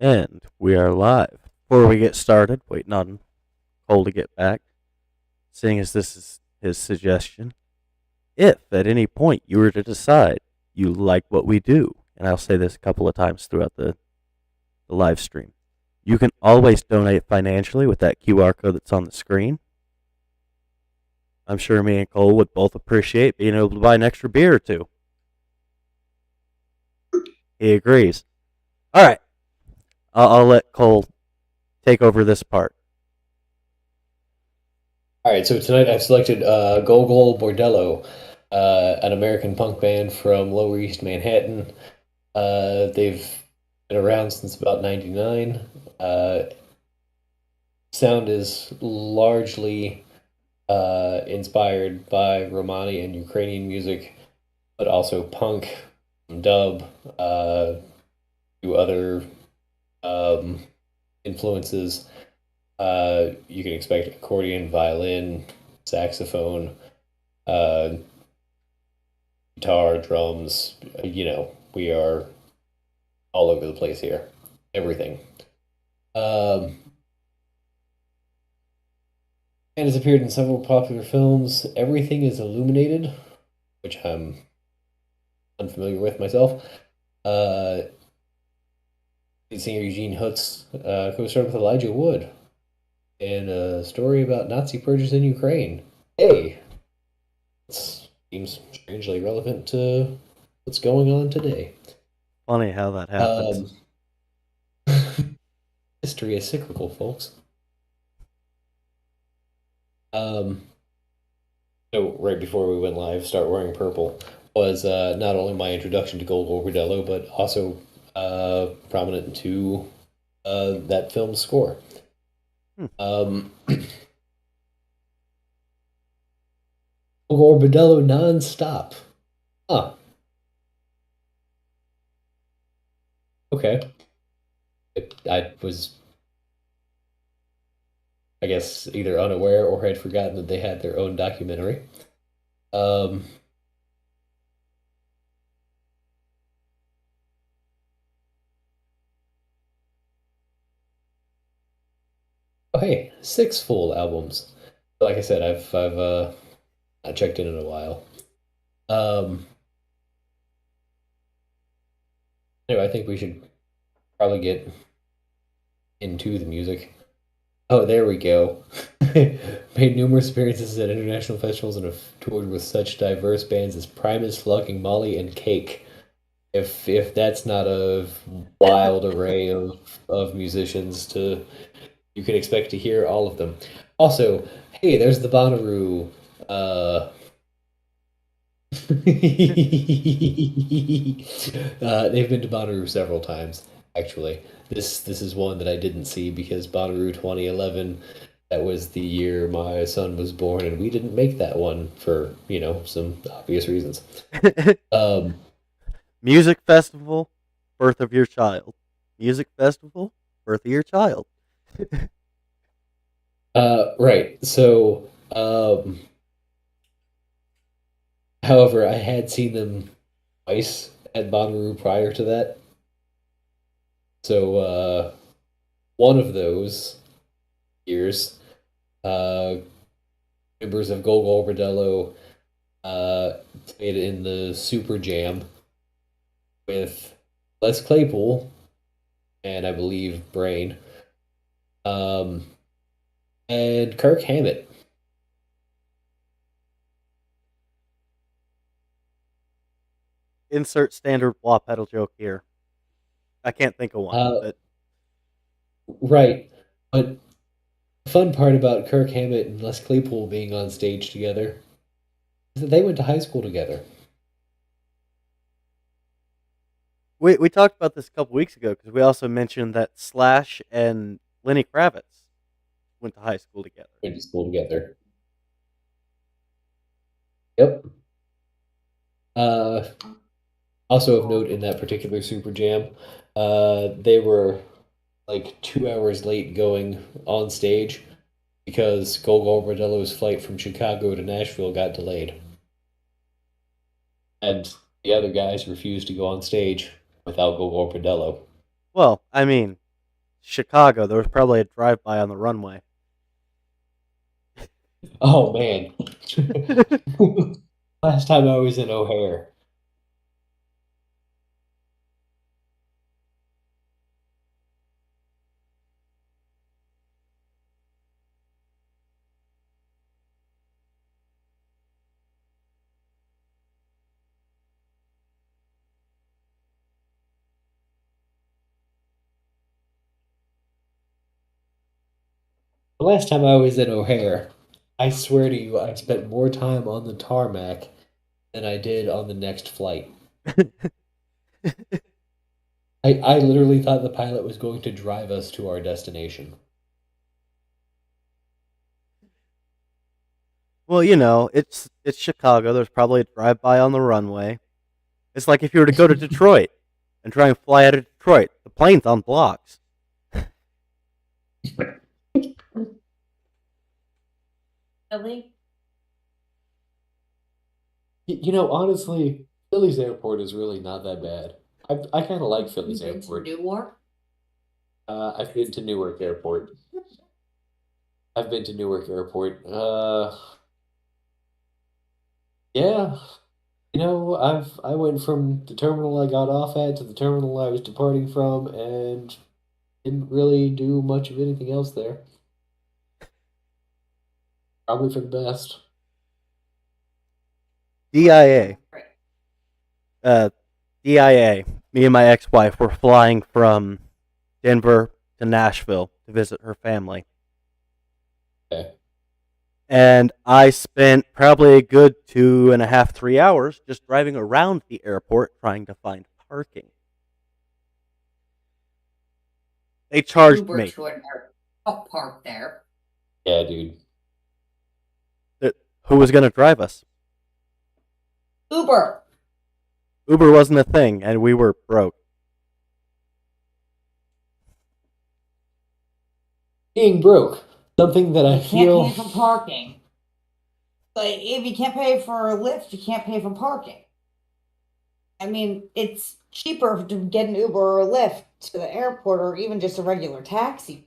And we are live. Before we get started, waiting on Cole to get back, seeing as this is his suggestion, if at any point you were to decide you like what we do, and I'll say this a couple of times throughout the live stream, you can always donate financially with that QR code that's on the screen. I'm sure me and Cole would both appreciate being able to buy an extra beer or two. He agrees. All right, I'll let Cole take over this part. All right, so tonight I've selected Gogol Bordello, an American punk band from Lower East Manhattan. They've been around since about '99. Sound is largely inspired by Romani and Ukrainian music, but also punk, dub, few other um, influences. You can expect accordion, violin, saxophone, uh, guitar, drums. We are all over the place here. Everything. Um, and has appeared in several popular films. Everything is Illuminated, which I'm unfamiliar with myself. Uh, Lead singer Eugene Hutz co-starred with Elijah Wood in a story about Nazi purges in Ukraine. Hey, it seems strangely relevant to what's going on today. Funny how that happens. Um, History is cyclical, folks. Um, so right before we went live, Start Wearing Purple was not only my introduction to Gogol Bordello, but also prominent to that film's score. Hmm. Gogol Bordello non-stop. Huh. Okay. I was, I guess, either unaware or had forgotten that they had their own documentary. Um, oh, hey, 6 full albums. Like I said, I've not checked in a while. Um, anyway, I think we should probably get into the music. Oh, there we go. Made numerous appearances at international festivals and have toured with such diverse bands as Primus, Flogging Molly, and Cake. If that's not a wild array of musicians to you can expect to hear all of them. Also, hey, there's the Bonnaroo. They've been to Bonnaroo several times, actually. This is one that I didn't see because Bonnaroo 2011, that was the year my son was born, and we didn't make that one for, some obvious reasons. Um, Music festival, birth of your child. Music festival, birth of your child. right. So, however, I had seen them twice at Bonnaroo prior to that. So, one of those years, uh, members of Gogol Bordello played in the Super Jam with Les Claypool and I believe Brain um, and Kirk Hammett. Insert standard wah pedal joke here. I can't think of one, Uh, but right. But the fun part about Kirk Hammett and Les Claypool being on stage together is that they went to high school together. we talked about this a couple weeks ago because we also mentioned that Slash and Lenny Kravitz went to high school together. Went to school together. Yep. Uh, Also of note in that particular Super Jam, they were like 2 hours late going on stage because Gogol Bordello's flight from Chicago to Nashville got delayed. And the other guys refused to go on stage without Gogol Bordello. Well, I mean, Chicago. There was probably a drive-by on the runway. Oh man. Last time I was in O'Hare. The last time I was in O'Hare, I swear to you, I spent more time on the tarmac than I did on the next flight. I literally thought the pilot was going to drive us to our destination. Well, it's Chicago. There's probably a drive-by on the runway. It's like if you were to go to Detroit and try and fly out of Detroit, the plane's on blocks. Philly? Honestly, Philly's airport is really not that bad. I kind of like Philly's You've been to airport. Newark? I've been to Newark Airport. I've been to Newark Airport. Yeah. I went from the terminal I got off at to the terminal I was departing from, and didn't really do much of anything else there. Probably for the best. DIA. Uh, DIA. Me and my ex-wife were flying from Denver to Nashville to visit her family. Okay. And I spent probably a good 2.5, 3 hours just driving around the airport trying to find parking. They charged Uber me. to an park there. Yeah, dude. Who was going to drive us? Uber! Uber wasn't a thing, and we were broke. Being broke. Something that I You can't feel. pay for parking. Like, if you can't pay for a lift, you can't pay for parking. I mean, it's cheaper to get an Uber or a Lyft to the airport or even just a regular taxi.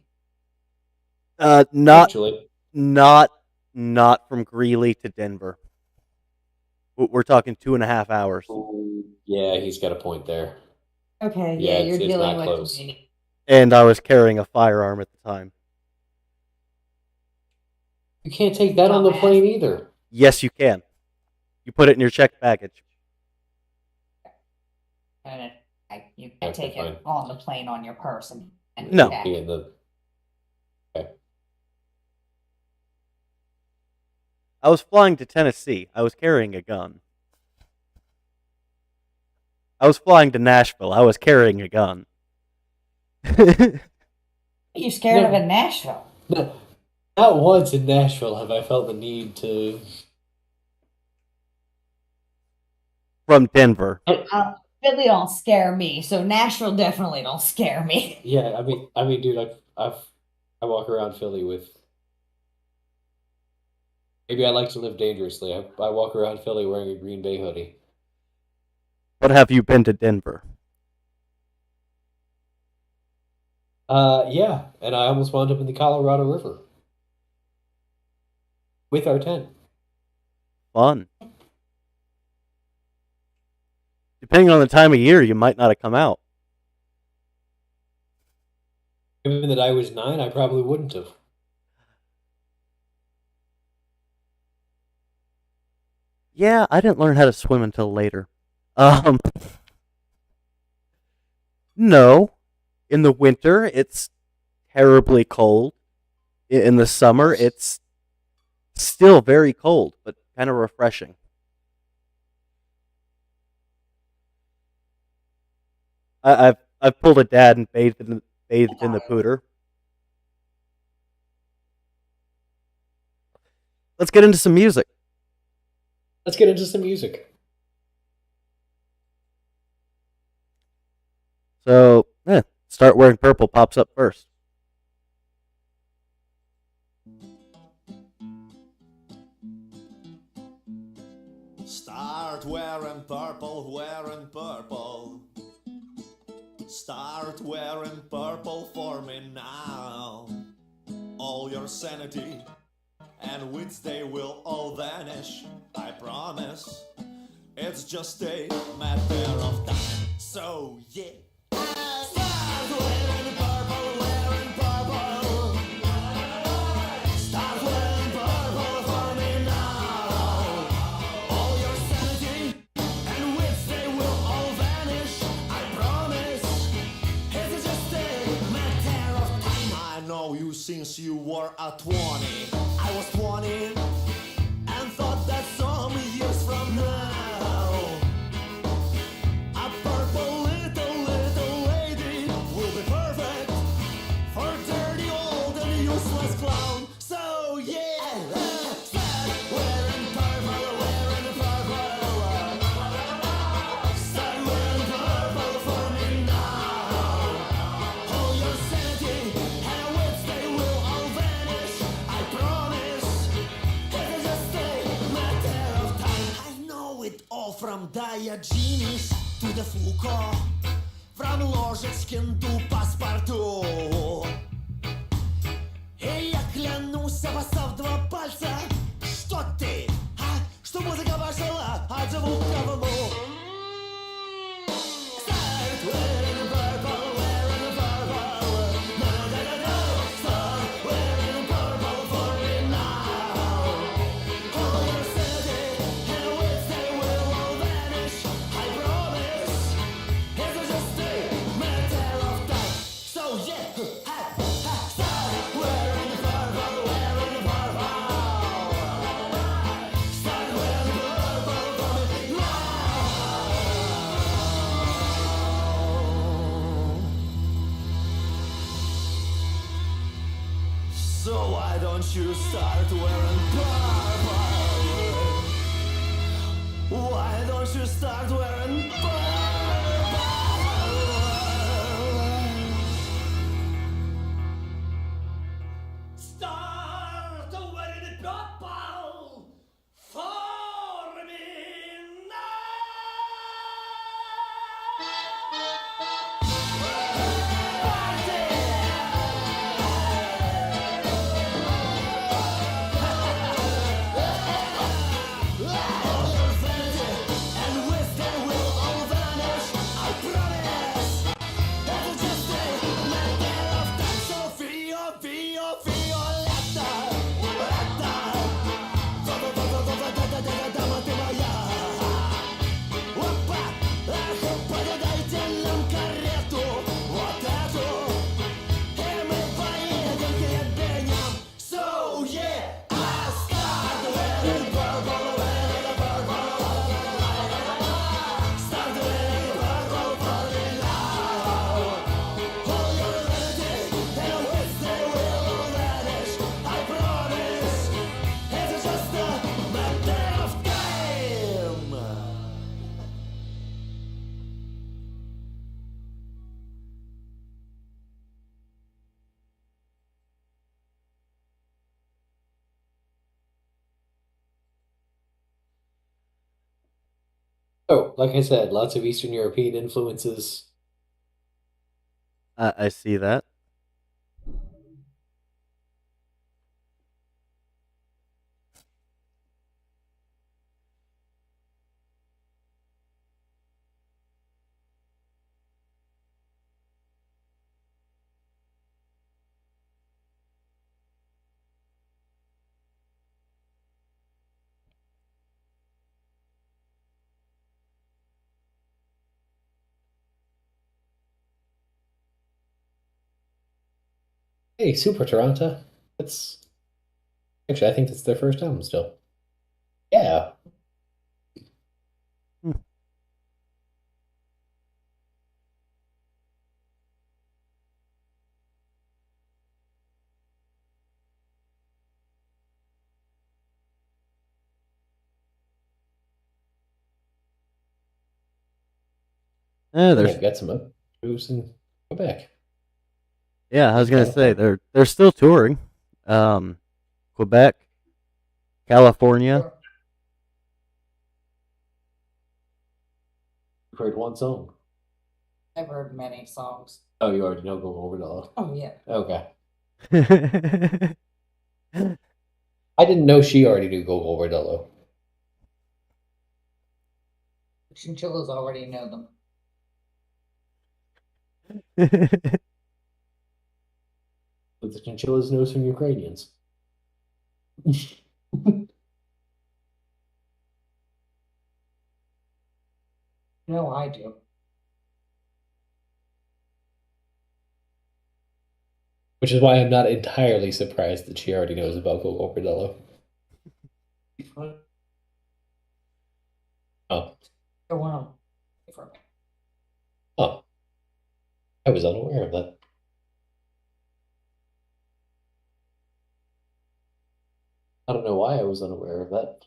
Not Actually, not not from Greeley to Denver. We're talking 2.5 hours. yeah, he's got a point there. Okay, Yeah, you're it's dealing not with close. me. And I was carrying a firearm at the time. You can't take that on the Dumbass. plane either. Yes, you can. You put it in your checked baggage. And you Okay, can't take fine. it on the plane on your person. And No. back. Be in the. Okay. I was flying to Tennessee. I was carrying a gun. I was flying to Nashville. I was carrying a gun. You scared No. of in Nashville? No, not once in Nashville have I felt the need to. From Denver. Philly don't scare me, so Nashville definitely don't scare me. Yeah, I mean, dude, I walk around Philly with. Maybe I like to live dangerously. I walk around Philly wearing a Green Bay hoodie. But have you been to Denver? Yeah, and I almost wound up in the Colorado River with our tent. Fun. Depending on the time of year, you might not have come out. Given that I was 9, I probably wouldn't have. Yeah, I didn't learn how to swim until later. No. In the winter, it's terribly cold. In the summer, it's still very cold, but kind of refreshing. I've pulled a dad and bathed in the pooter. Let's get into some music. Let's get into some music. So, Start Wearing Purple pops up first. Start wearing purple, wearing purple. start wearing purple for me now. All your sanity and wits, they will all vanish, I promise. It's just a matter of time. So yeah. Start wearing purple, wearing purple. Start wearing purple for me now. All your sanity and wits, they will all vanish, I promise. It's just a matter of time. I know you since you were at 20. I was 20 and thought that some years from now a purple little lady will be perfect for dirty old and useless clown. So yeah, start wearing purple, wearing purple. Start wearing purple for me now. All your sanity and wits, they will all vanish, I promise. It's just a matter of time. I know it all from Diogenes to the Foucault, from Ложечкин до паспорту. И я клянусь, обоссав два пальца, что ты, что музыка пошла от звуковому. Start wearing purple, wearing purple. Na-na-na-na. Start wearing purple for me now. All your sanity and wits, they will all vanish, I promise. It's just a matter of time. So yeah, start wearing purple, wearing purple. Start wearing purple for me now. So why don't you start wearing purple? Why don't you start wearing purple? Start wearing purple for me Подадайте нам карету, вот эту, и мы поедем к ебеням. So yeah, I start wearing purple, wearing purple. Start wearing purple for me now. All your vanity and wits, they will all vanish, I promise. It's just a matter of time. Oh, like I said, lots of Eastern European influences. I see that. Hey, Super Toronto. That's actually, I think that's their first album still. Yeah. Yeah, They've got some moves in Quebec. I was gonna kinda say fun. they're still touring. Quebec, California. We've heard one song. I've heard many songs. Oh, you already know Gogol Bordello. Oh yeah. Okay. I didn't know she already knew Gogol Bordello. Chinchillas already know them. But the chinchillas know some Ukrainians. No, I do. Which is why I'm not entirely surprised that she already knows about Gogol Bordello. Oh. I want to. Oh. I was unaware of that. I don't know why I was unaware of that.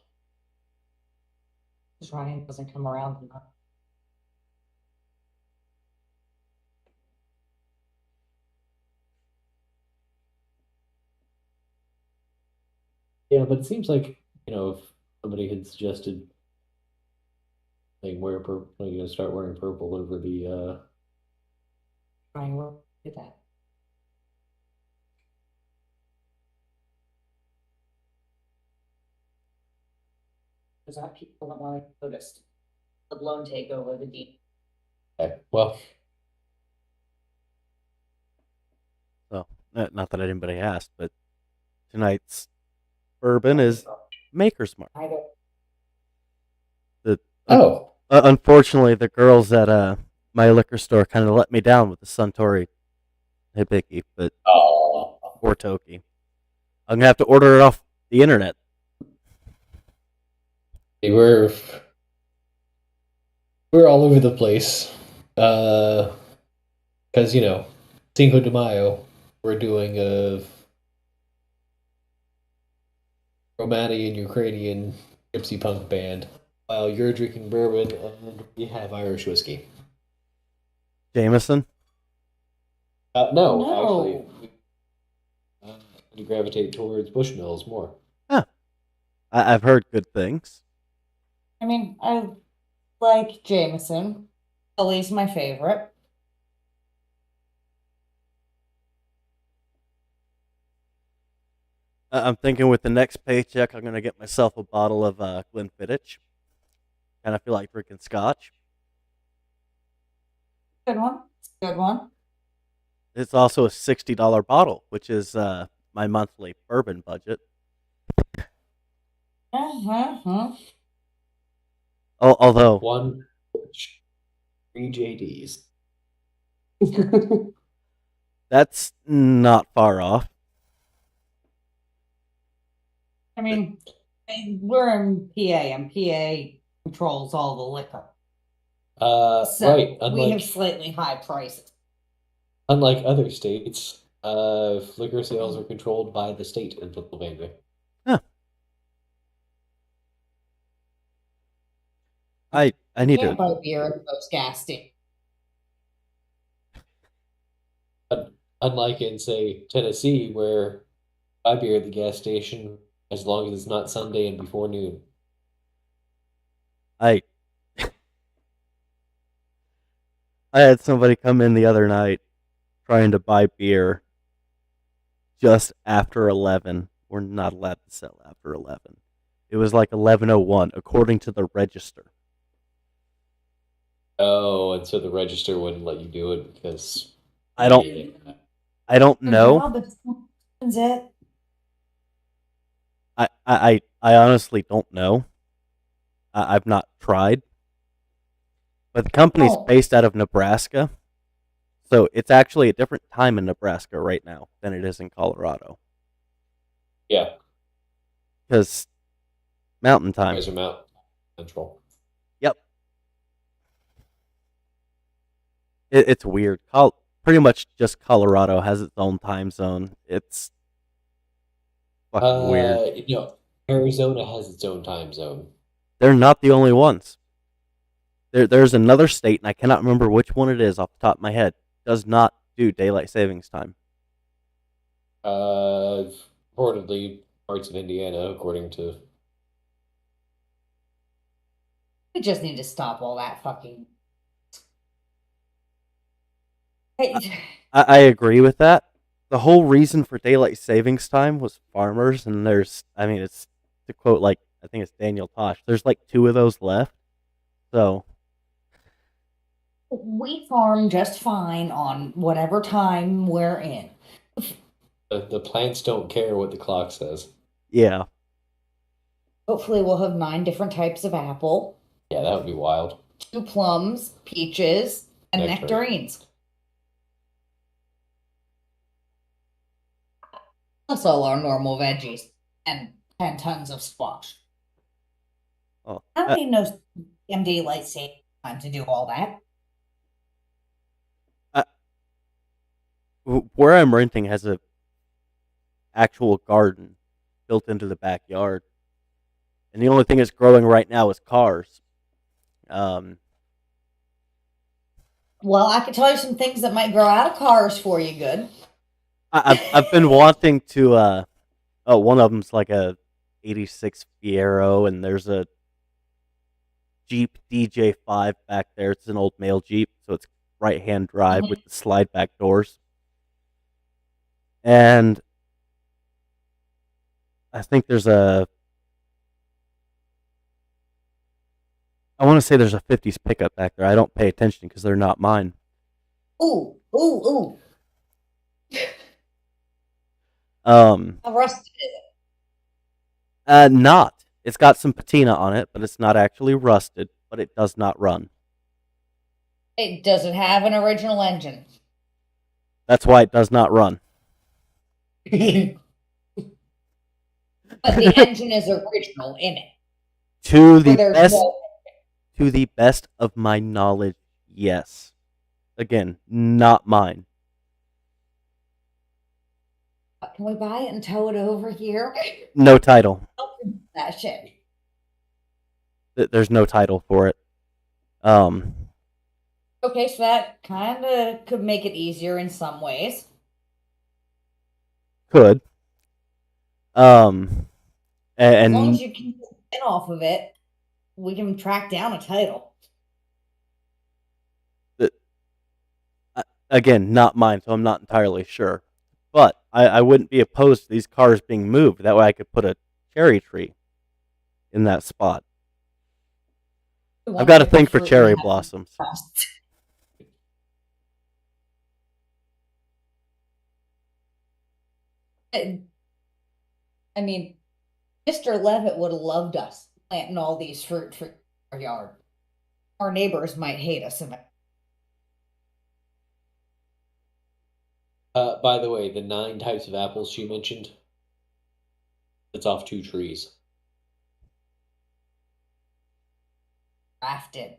Because Ryan doesn't come around enough. Yeah, but it seems like, if somebody had suggested like wear purple, you gonna start wearing purple over the Ryan will do that. Because that people don't want to notice the blown take over the deep. okay, well, So, not that anybody asked, but tonight's bourbon is Maker's Mark. I don't. oh, Unfortunately, the girls at my liquor store kind of let me down with the Suntory Hibiki, but or Toki. I'm gonna have to order it off the internet. we're all over the place. Because Cinco de Mayo, we're doing a Romanian Ukrainian gypsy punk band, while you're drinking bourbon and we have Irish whiskey. Jameson. No, No. actually, you gravitate towards Bushmills more. I've heard good things. I mean, I like Jameson. Ellie's my favorite. I'm thinking with the next paycheck, I'm gonna get myself a bottle of Glenfiddich. Kind of feel like drinking scotch. Good one. Good one. It's also a $60 bottle, which is my monthly bourbon budget. Although One, 3 JDs. that's not far off. I mean, we're in PA, and PA controls all the liquor. So right. we have slightly high prices. Unlike other states, liquor sales are controlled by the state in Pennsylvania. I need Can't to. buy beer at most gas stations. Unlike in, say, Tennessee, where I beer at the gas station as long as it's not Sunday and before noon. I had somebody come in the other night trying to buy beer just after 11. We're not allowed to sell after 11. It was like 11:01 according to the register. Oh, and so the register wouldn't let you do it because I don't know. Is it? I honestly don't know. I've not tried. But the company's based out of Nebraska. So it's actually a different time in Nebraska right now than it is in Colorado. Yeah. Because mountain time. Guys are Mountain Central. Yep. It's weird. Pretty much just Colorado has its own time zone. It's fucking weird. Arizona has its own time zone. They're not the only ones. There's another state, and I cannot remember which one it is off the top of my head, does not do daylight savings time. Reportedly parts of Indiana, according to. We just need to stop all that fucking. I agree with that. The whole reason for daylight savings time was farmers, and it's to quote I think it's Daniel Tosh. There's like two of those left, so We farm just fine on whatever time we're in. The plants don't care what the clock says. yeah. Hopefully, we'll have 9 different types of apple, Yeah, that would be wild. 2 plums, peaches, and Nectar. nectarines. Plus all our normal veggies and 10 tons of squash. Oh, I don't need no MD light saving time to do all that. where I'm renting has a actual garden built into the backyard, and the only thing that's growing right now is cars. Um, Well, I could tell you some things that might grow out of cars for you good. I've been wanting to. Oh, one of them's like a '86 Fiero, and there's a Jeep DJ5 back there. It's an old male Jeep, so it's right-hand drive with the slide back doors. And I think I want to say there's a '50s pickup back there. I don't pay attention because they're not mine. Ooh, ooh, ooh. How rusted is it? Not. It's got some patina on it, but it's not actually rusted. But it does not run. It doesn't have an original engine. That's why it does not run. But the engine is original in it. To the There's best, no. to the best of my knowledge, yes. Again, not mine. Can we buy it and tow it over here? No title. That shit. There's no title for it. Okay, so that kind of could make it easier in some ways. Could. As long as And you can get off of it, we can track down a title. again, not mine, so I'm not entirely sure. But I wouldn't be opposed to these cars being moved. That way I could put a cherry tree in that spot. I've got a thing for cherry blossoms. I mean, Mr. Levitt would have loved us planting all these fruit for our yard. Our neighbors might hate us. By the way, the 9 types of apples she mentioned, it's off 2 trees. Grafted.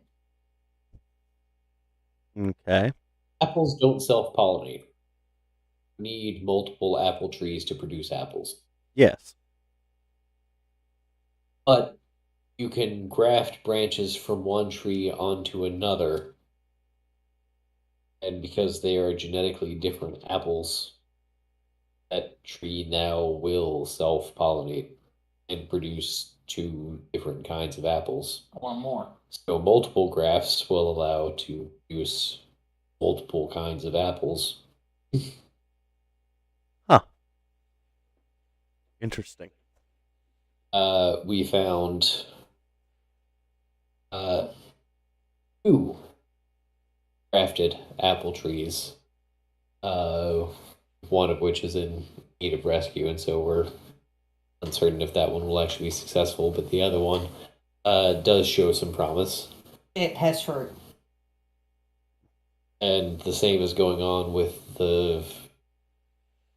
Okay. Apples don't self-pollinate. You need multiple apple trees to produce apples. Yes. But you can graft branches from one tree onto another. And because they are genetically different apples, that tree now will self-pollinate and produce 2 different kinds of apples. Or more. So multiple grafts will allow to produce multiple kinds of apples. Huh. Interesting. We found 2 grafted apple trees, one of which is in need of rescue, and so we're uncertain if that one will actually be successful, but the other one does show some promise. It has fruit. And the same is going on with the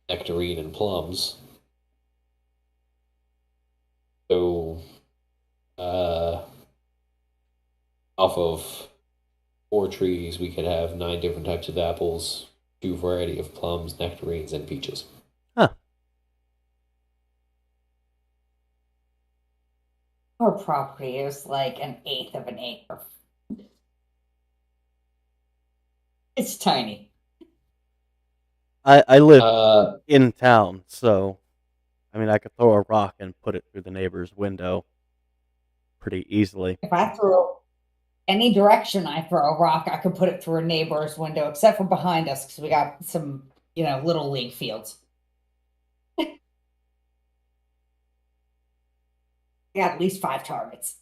nectarine and plums. So, off of 4 trees, we could have 9 different types of apples, 2 variety of plums, nectarines, and peaches. Huh. Our property is like 1/8 of an acre. It's tiny. I live in town, so I could throw a rock and put it through the neighbor's window pretty easily. If I threw any direction I throw a rock, I could put it through a neighbor's window, except for behind us because we got some, little league fields. I got at least 5 targets.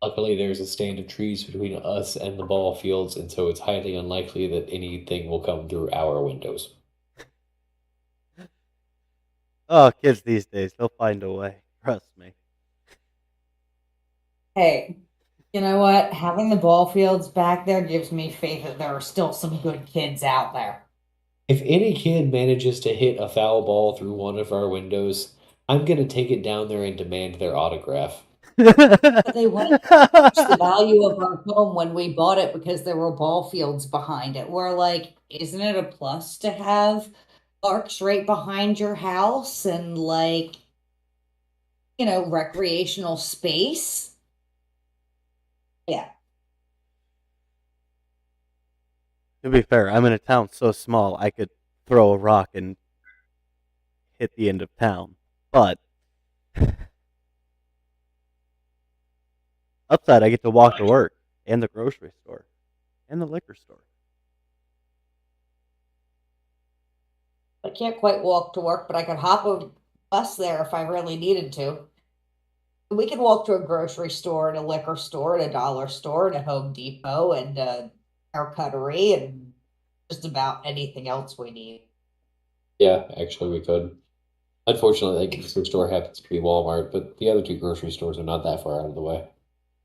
Luckily, there's a stand of trees between us and the ball fields, and so it's highly unlikely that anything will come through our windows. Oh, kids these days, they'll find a way. Trust me. Hey, you know what? Having the ball fields back there gives me faith that there are still some good kids out there. If any kid manages to hit a foul ball through one of our windows, I'm going to take it down there and demand their autograph. But they wouldn't reach the value of our home when we bought it because there were ball fields behind it. We're like, isn't it a plus to have parks right behind your house and recreational space? Yeah. To be fair, I'm in a town so small I could throw a rock and hit the end of town. But upside, I get to walk to work and the grocery store and the liquor store. I can't quite walk to work, but I could hop a bus there if I really needed to. We could walk to a grocery store and a liquor store and a dollar store and a Home Depot and a haircuttery and just about anything else we need. Yeah, actually, we could. Unfortunately, the grocery store happens to be Walmart, but the other 2 grocery stores are not that far out of the way.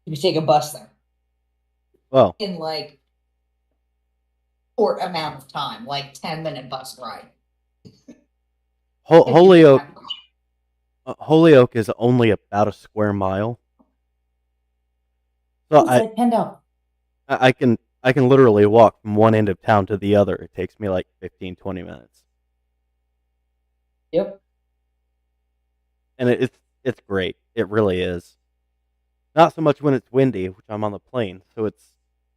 You could take a bus there Well, in short amount of time, 10-minute bus ride. Holyoke is only about a square mile, so I can literally walk from one end of town to the other. It takes me 15-20 minutes. Yep. And it's great. It really is. Not so much when it's windy, which I'm on the plane, so it's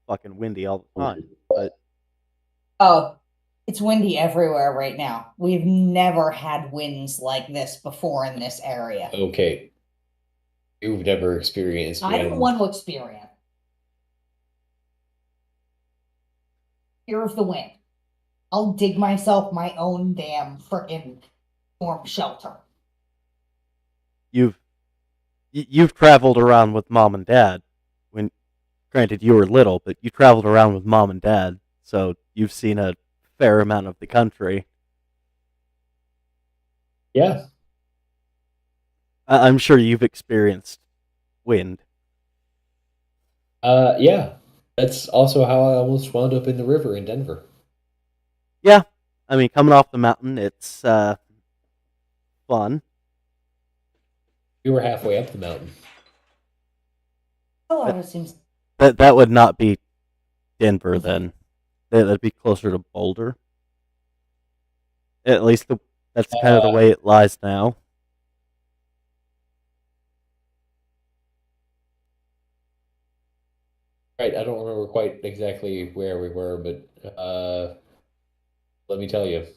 fucking windy all the time. But oh, it's windy everywhere right now. We've never had winds like this before in this area. Okay. You've never experienced I don't want to experience fear of the wind. I'll dig myself my own damn frickin' storm shelter. You've traveled around with mom and dad. When, granted, you were little, but you traveled around with mom and dad, so you've seen a fair amount of the country. Yeah. I'm sure you've experienced wind. Yeah. That's also how I almost wound up in the river in Denver. Yeah, I mean, coming off the mountain, it's fun. We were halfway up the mountain. Oh, it seems That would not be Denver then. That'd be closer to Boulder. At least that's kind of the way it lies now. Right, I don't remember quite exactly where we were, but let me tell you.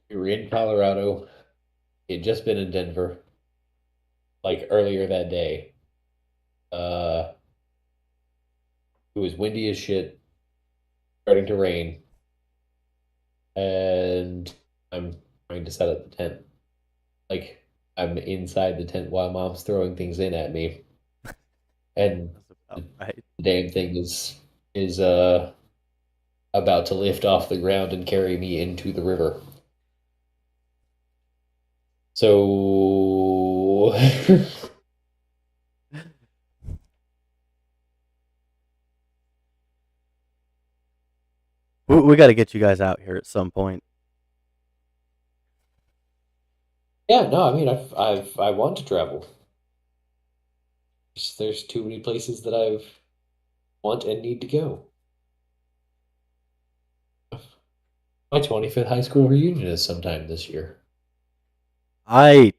We were in Colorado. He had just been in Denver, earlier that day. It was windy as shit, starting to rain, and I'm trying to set up the tent. I'm inside the tent while mom's throwing things in at me, and right. the damn thing is about to lift off the ground and carry me into the river. So we got to get you guys out here at some point. yeah, no, I mean I want to travel. There's too many places that I want and need to go. My 25th high school reunion is sometime this year. I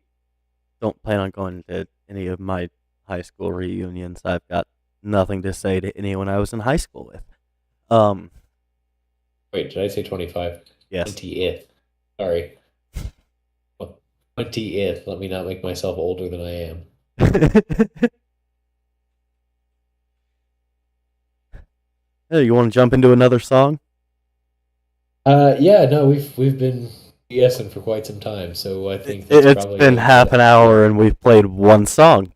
don't plan on going to any of my high school reunions. I've got nothing to say to anyone I was in high school with. Wait, did I say 25? Yes. 20th. Sorry. Well, 20th. Let me not make myself older than I am. Hey, you want to jump into another song? Yeah, no, we've been BSing for quite some time, so I think that's It's probably been half an hour and we've played one song.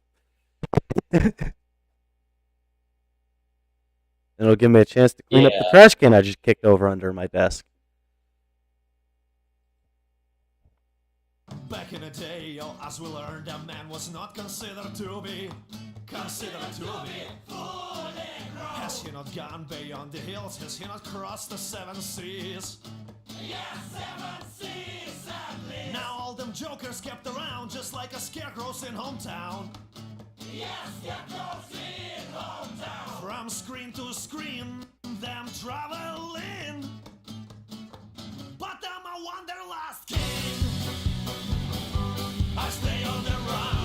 It'll give me a chance to clean up the trash can I just kicked over under my desk. Back in the day, as we learned, a man was not considered to be Has he not gone beyond the hills? Has he not crossed the 7 seas? Yes, 7 seas at least. Now all them jokers kept around just like a scarecrows in hometown. Yes, scarecrows in hometown. From screen to screen, them traveling. But I'm a wanderlust king. I stay on the run.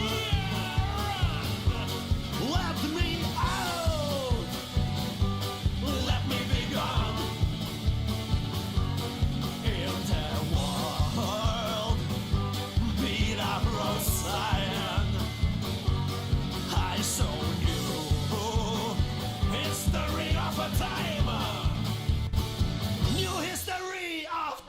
Let me out. Let me be gone. In the world, beat up road sign. I so knew history of a time. New history of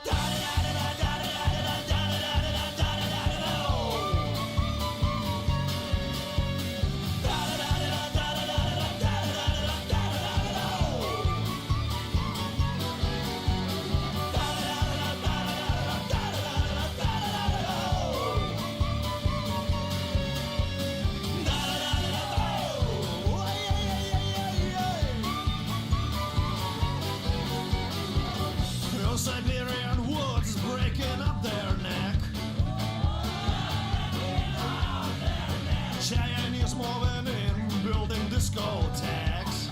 Siberian woods breaking up their neck. Chinese moving in, building discotheques.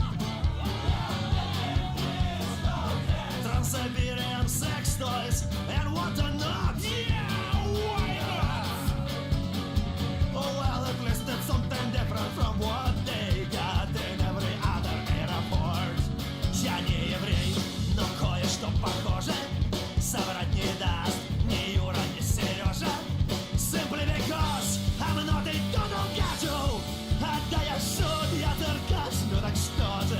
Trans-Siberian sex toys and whatnot. Yeah, why not? Oh well, at least it's something different from what they got in every other airport. Я не еврей, но кое-что похоже. Соврать не даст ни Юра, ни Сережа. Simply because I'm not a total gato. Да я шут, я циркач, ну так что же?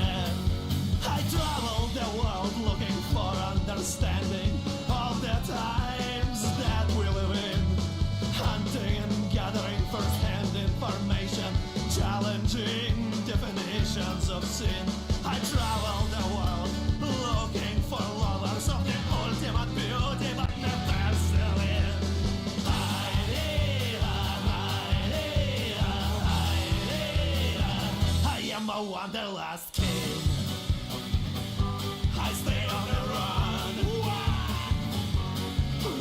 I travel the world looking for understanding of the times that we live in. Hunting and gathering first-hand information, challenging definitions of sin. I travel the world looking for lovers of the ultimate beauty, but never selling. I am a wanderlust king. I stay on the run.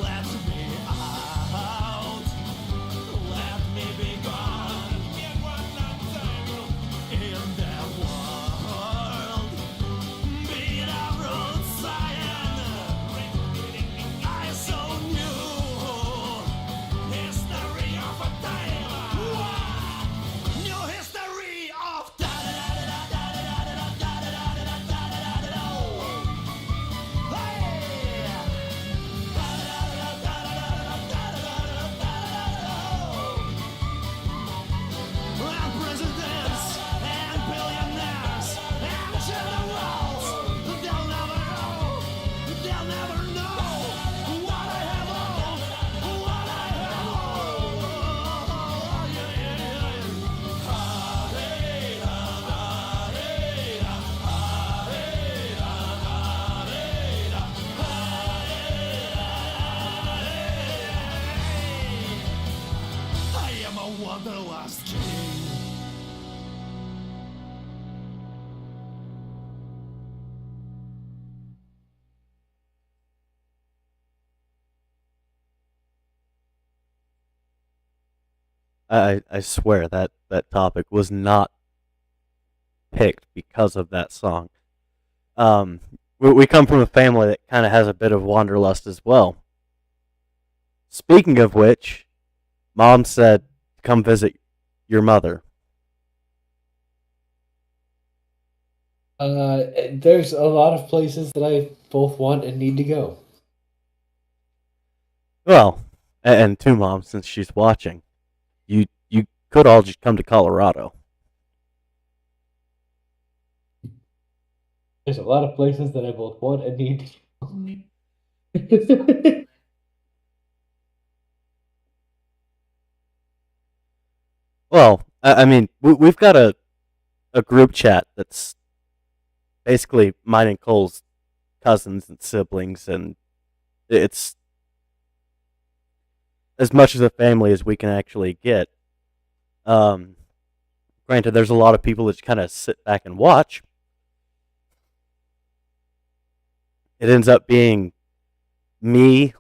Let me out. Let me be gone. In the world, beat up road sign. I so knew history of a time. New history of and presidents and billionaires and generals. They'll never know what I have owned, what I have I am a wanderlust king. I swear that topic was not picked because of that song. We come from a family that kind of has a bit of wanderlust as well. Speaking of which, Mom said, "Come visit your mother." There's a lot of places that I both want and need to go. Well, And too, Mom, since she's watching, you could all just come to Colorado. There's a lot of places that I both want and need to go. Well, I mean, we've got a group chat that's basically mine and Cole's cousins and siblings, and it's as much as a family as we can actually get. Um, Granted, there's a lot of people that just kind of sit back and watch. It ends up being me,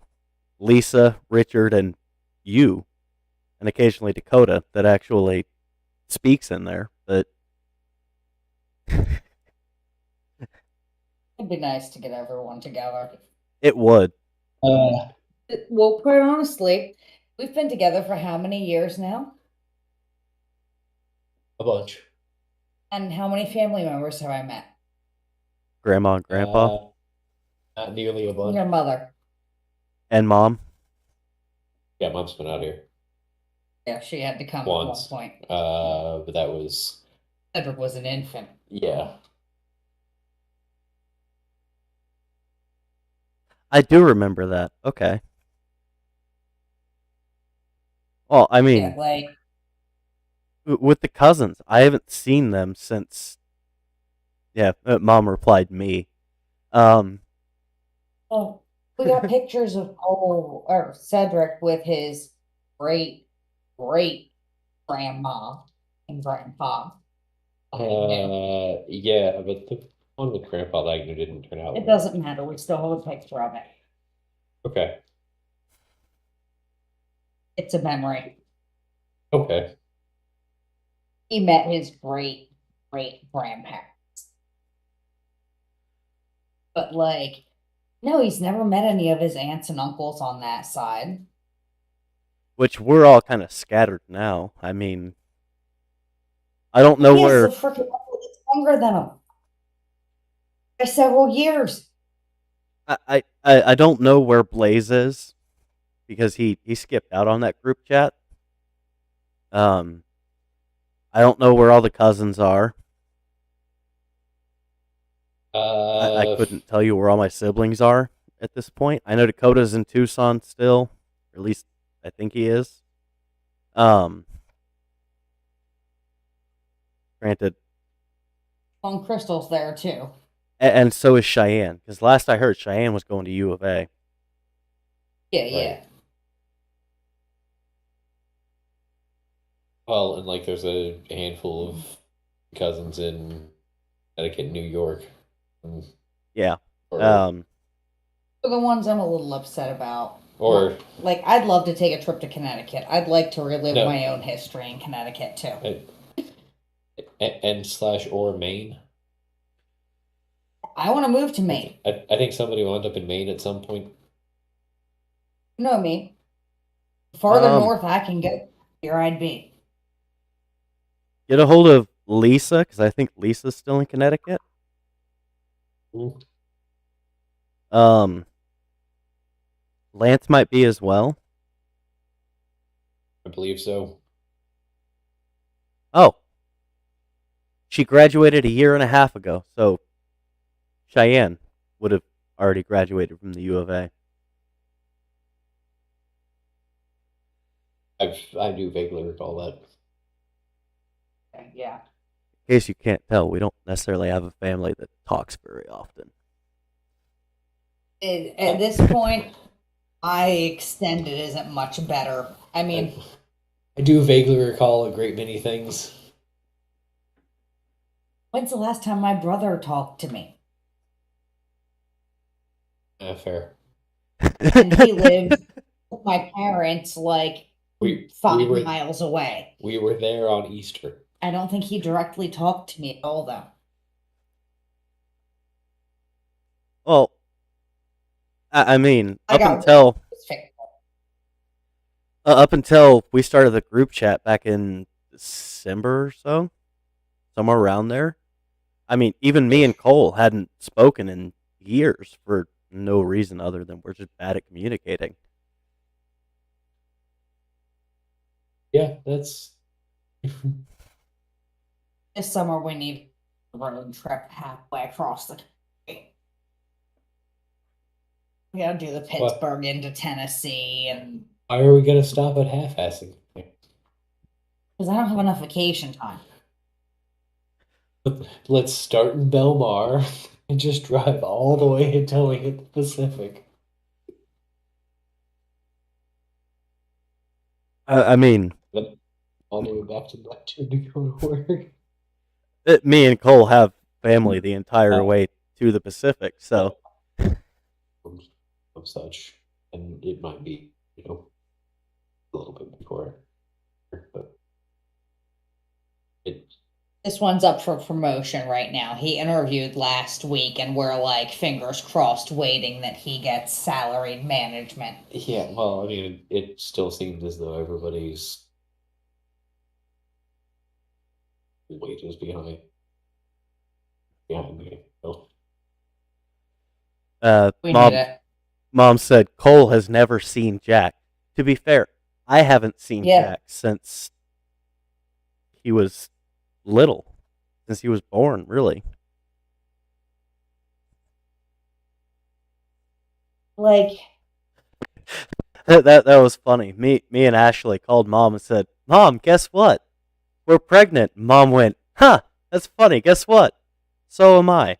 Lisa, Richard, and you, and occasionally Dakota that actually speaks in there. But It'd be nice to get everyone together. it would. Well, quite honestly, we've been together for how many years now? A bunch. And how many family members have I met? Grandma and Grandpa Not nearly a bunch. Your mother. and Mom. Yeah, Mom's been out here Yeah, she had to come once. at one point. But that was, Cedric was an infant. yeah. I do remember that. Okay. Well, I mean, Yeah, like with the cousins, I haven't seen them since. Yeah, Mom replied me. Um, oh, we got pictures of Cedric with his great great grandma and grandpa. Yeah, but the one with Grandpa Wagner didn't turn out It well. doesn't matter. We still have a picture of it. Okay. It's a memory. Okay. He met his great great grandparents. But like, no, he's never met any of his aunts and uncles on that side. which we're all kind of scattered now. I mean, I don't know He has where. a freaking uncle that's younger than him by several years. I don't know where Blaze is because he skipped out on that group chat. Um, I don't know where all the cousins are. I couldn't tell you where all my siblings are at this point. I know Dakota's in Tucson still, or at least I think he is. Granted, On Crystal's there too. and so is Cheyenne, because last I heard, Cheyenne was going to U of A. Yeah, yeah. Well, and like there's a handful of cousins in Connecticut, New York. Yeah. Or, They're the ones I'm a little upset about. or Like, I'd love to take a trip to Connecticut. I'd like to relive No. my own history in Connecticut too. and/or Maine. I want to move to Maine. I think somebody wound up in Maine at some point. You know me. The farther Um, north I can go, here I'd be. Get a hold of Lisa, because I think Lisa's still in Connecticut. Mhm. Lance might be as well. I believe so. Oh, she graduated a year and a half ago, so Cheyenne would have already graduated from the U of A. I do vaguely recall that. Yeah. In case you can't tell, we don't necessarily have a family that talks very often. At this point, my extended isn't much better. I mean, I do vaguely recall a great many things. when's the last time my brother talked to me? Fair. And he lives with my parents like We 5 were miles away. we were there on Easter. I don't think he directly talked to me at all, though. Well, I mean, I got up until we started the group chat back in December or so, somewhere around there. I mean, even me and Cole hadn't spoken in years for no reason other than we're just bad at communicating. Yeah, that's This summer we need a road trip halfway across the country. We gotta do the What? Pittsburgh into Tennessee, and why are we gonna stop at half-assing? because I don't have enough vacation time. Let's start in Belmar and just drive all the way until we hit the Pacific. I mean, Then all the way back to Neptune to go to work. me and Cole have family the entire way to the Pacific, so Of such, and it might be, a little bit before, but it. This one's up for promotion right now. He interviewed last week, and we're like fingers crossed, waiting that he gets salaried management. Yeah, well, I mean, it still seems as though everybody's wages behind me. So, We mom need it. mom said Cole has never seen Jack. To be fair, I haven't seen Yeah. Jack since he was little, since he was born, really. Like, That was funny. Me and Ashley called Mom and said, "Mom, guess what? We're pregnant." Mom went, "Huh, that's funny. Guess what? So am I."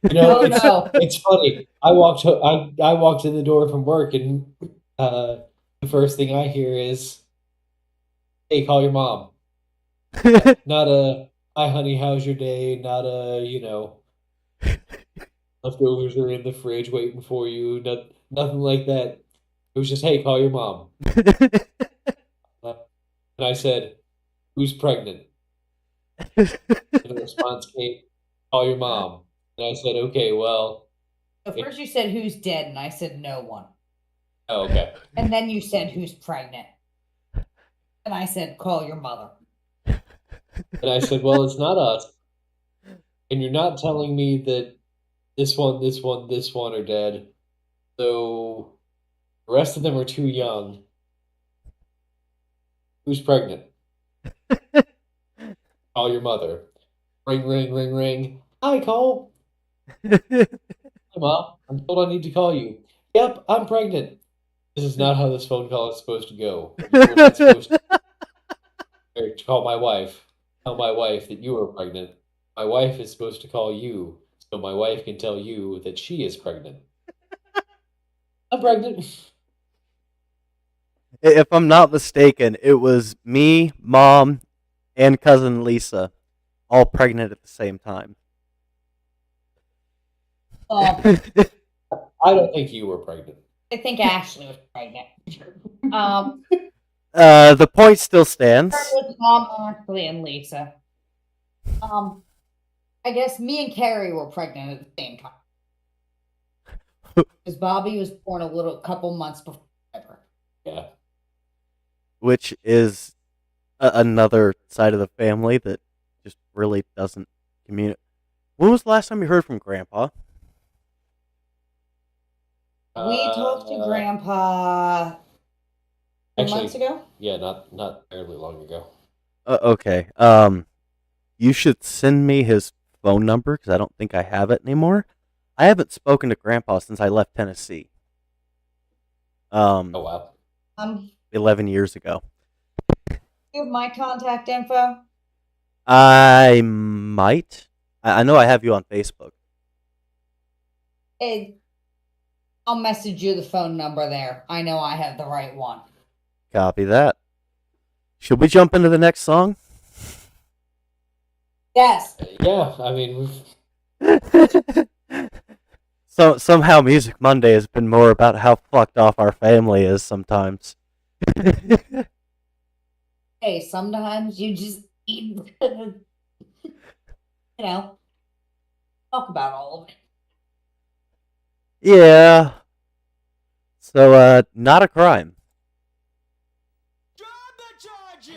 oh no. it's funny. I walked in the door from work, and the first thing I hear is, "Hey, call your mom." Not a "Hi, honey, how's your day?" Not a leftovers are in the fridge waiting for you. Nothing like that. It was just, "Hey, call your mom." And I said, "Who's pregnant?" And the response came, "Call your mom." And I said, "Okay, well." So first you said who's dead, and I said no one. Oh, okay. And then you said who's pregnant. And I said call your mother. And I said, "Well, it's not us. And you're not telling me that this one, this one, this one are dead. So the rest of them are too young. Who's pregnant?" "Call your mother." Ring, ring, ring, ring. "Hi, Cole." "Hi, Mom. I'm told I need to call you." "Yep, I'm pregnant." This is not how this phone call is supposed to go. You're not supposed to call my wife. Tell my wife that you are pregnant. My wife is supposed to call you, so my wife can tell you that she is pregnant. I'm pregnant. If I'm not mistaken, it was me, Mom, and cousin Lisa, all pregnant at the same time. I don't think you were pregnant. I think Ashley was pregnant. The point still stands. With Mom, Ashley, and Lisa. I guess me and Carrie were pregnant at the same time. Because Bobby was born a couple months before ever. Yeah. Which is another side of the family that just really doesn't communicate. When was the last time you heard from Grandpa? We talked to Grandpa 2 Actually, months ago. Yeah, not terribly long ago. Okay. You should send me his phone number because I don't think I have it anymore. I haven't spoken to Grandpa since I left Tennessee. Oh wow. 11 years ago. You have my contact info? I might. I know I have you on Facebook. I'll message you the phone number there. I know I have the right one. Copy that. Should we jump into the next song? Yes. Yeah, I mean, So somehow Music Monday has been more about how fucked off our family is sometimes. Hey, sometimes you just need to, talk about all of it. Yeah. So, not a crime. Drop the charges!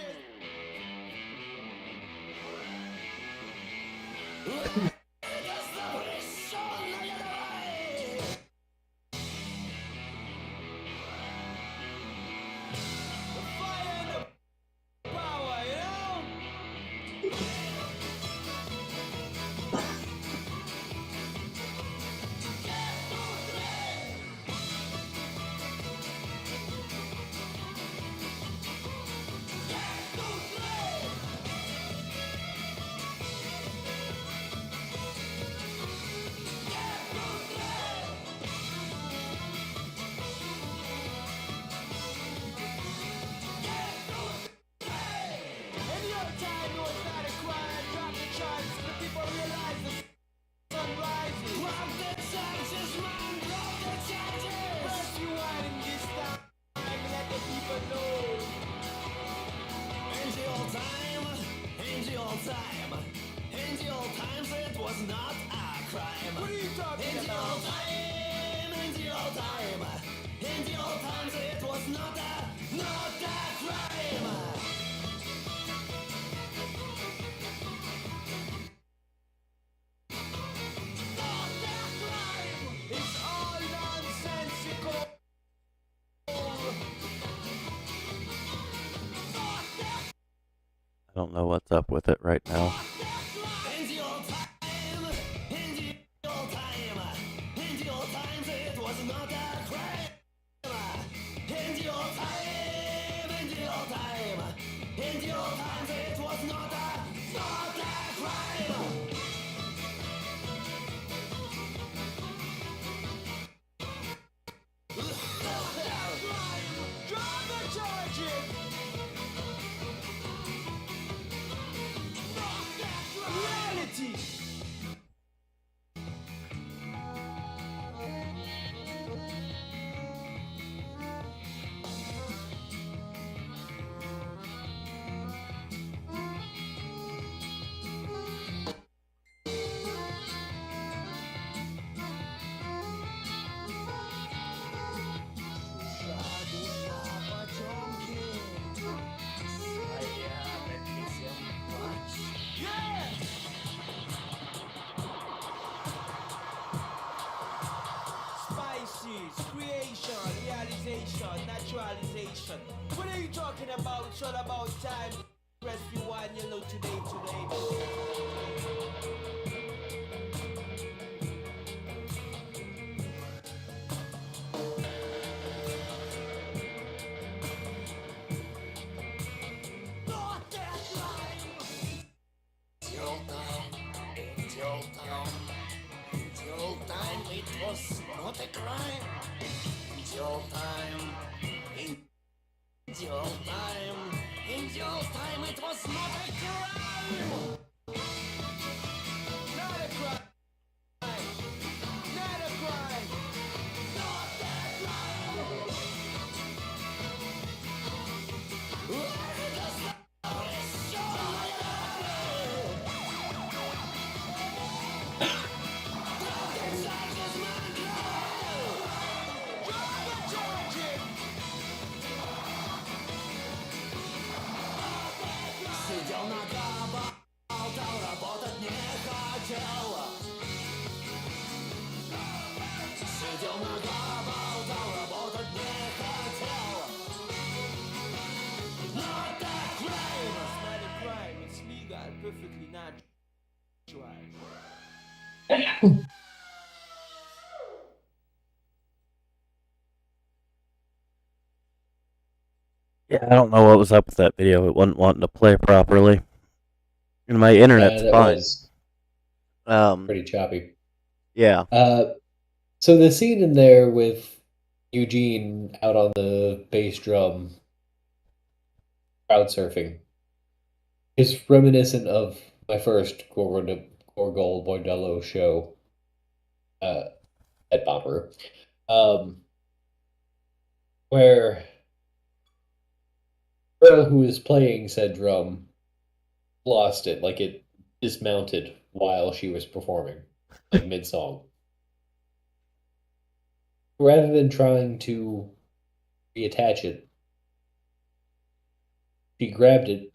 I don't know what's up with it right now. Creation, realization, naturalization. What are you talking about? It's all about time. Press rewind, you know, today. It was not a crime. In your time, in your time, in your time, it was not a crime. Not a crime. Not a crime. Not a crime. Сидел на кабалтал, работать не хотел. Сидел на кабалтал, работать не хотел. Not a crime. It's not a crime. It's legal, perfectly natural. Yeah, I don't know what was up with that video. It wasn't wanting to play properly. And my internet's that fine. was Um, pretty choppy. yeah. So the scene in there with Eugene out on the bass drum, crowd surfing, is reminiscent of my first Gogol Bordello show at Bopper, where the girl who was playing said drum lost it, like it dismounted while she was performing, like mid-song. Rather than trying to reattach it, she grabbed it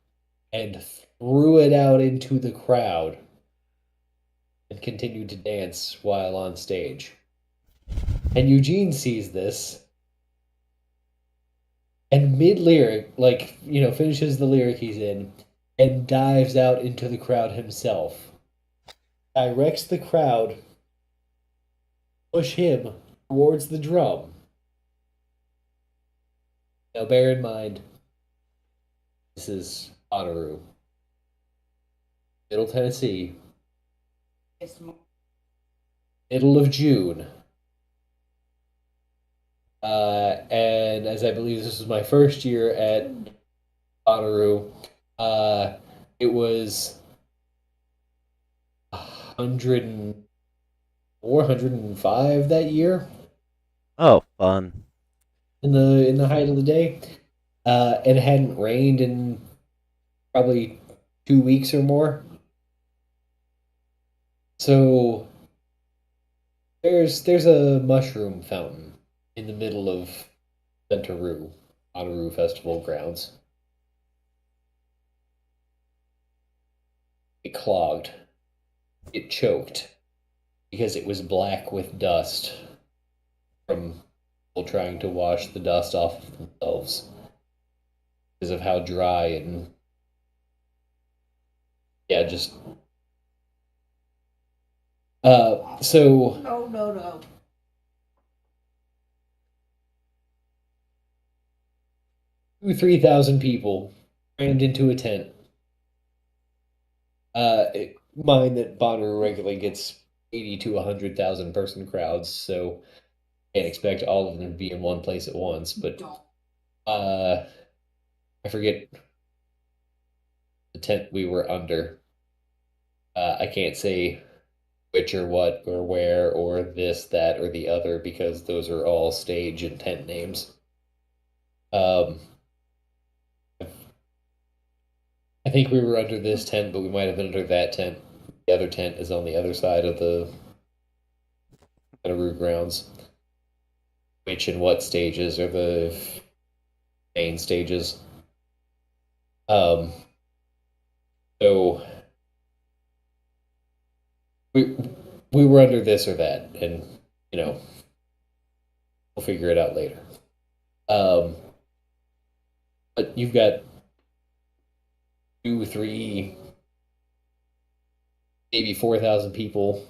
and threw it out into the crowd and continued to dance while on stage. And Eugene sees this and mid-lyric, like, finishes the lyric he's in and dives out into the crowd himself. Directs the crowd, push him towards the drum. Now bear in mind, this is Bonnaroo, Middle Tennessee, middle of June. And as I believe this was my first year at Bonnaroo, it was 104, 105 that year. Oh, fun. In the height of the day. And it hadn't rained in probably 2 weeks or more. So there's a mushroom fountain in the middle of Honoru Festival grounds. It clogged. It choked because it was black with dust from people trying to wash the dust off of themselves because of how dry and just so No. 3,000 people crammed into a tent. Mind that Bonner regularly gets 80 to 100,000 person crowds, so can't expect all of them to be in one place at once. But I forget the tent we were under. I can't say which or what or where or this, that, or the other because those are all stage and tent names. I think we were under this tent, but we might have been under that tent. The other tent is on the other side of the Honoru grounds. Which and what stages are the main stages? So we were under this or that, and we'll figure it out later. But you've got 2, 3, maybe 4,000 people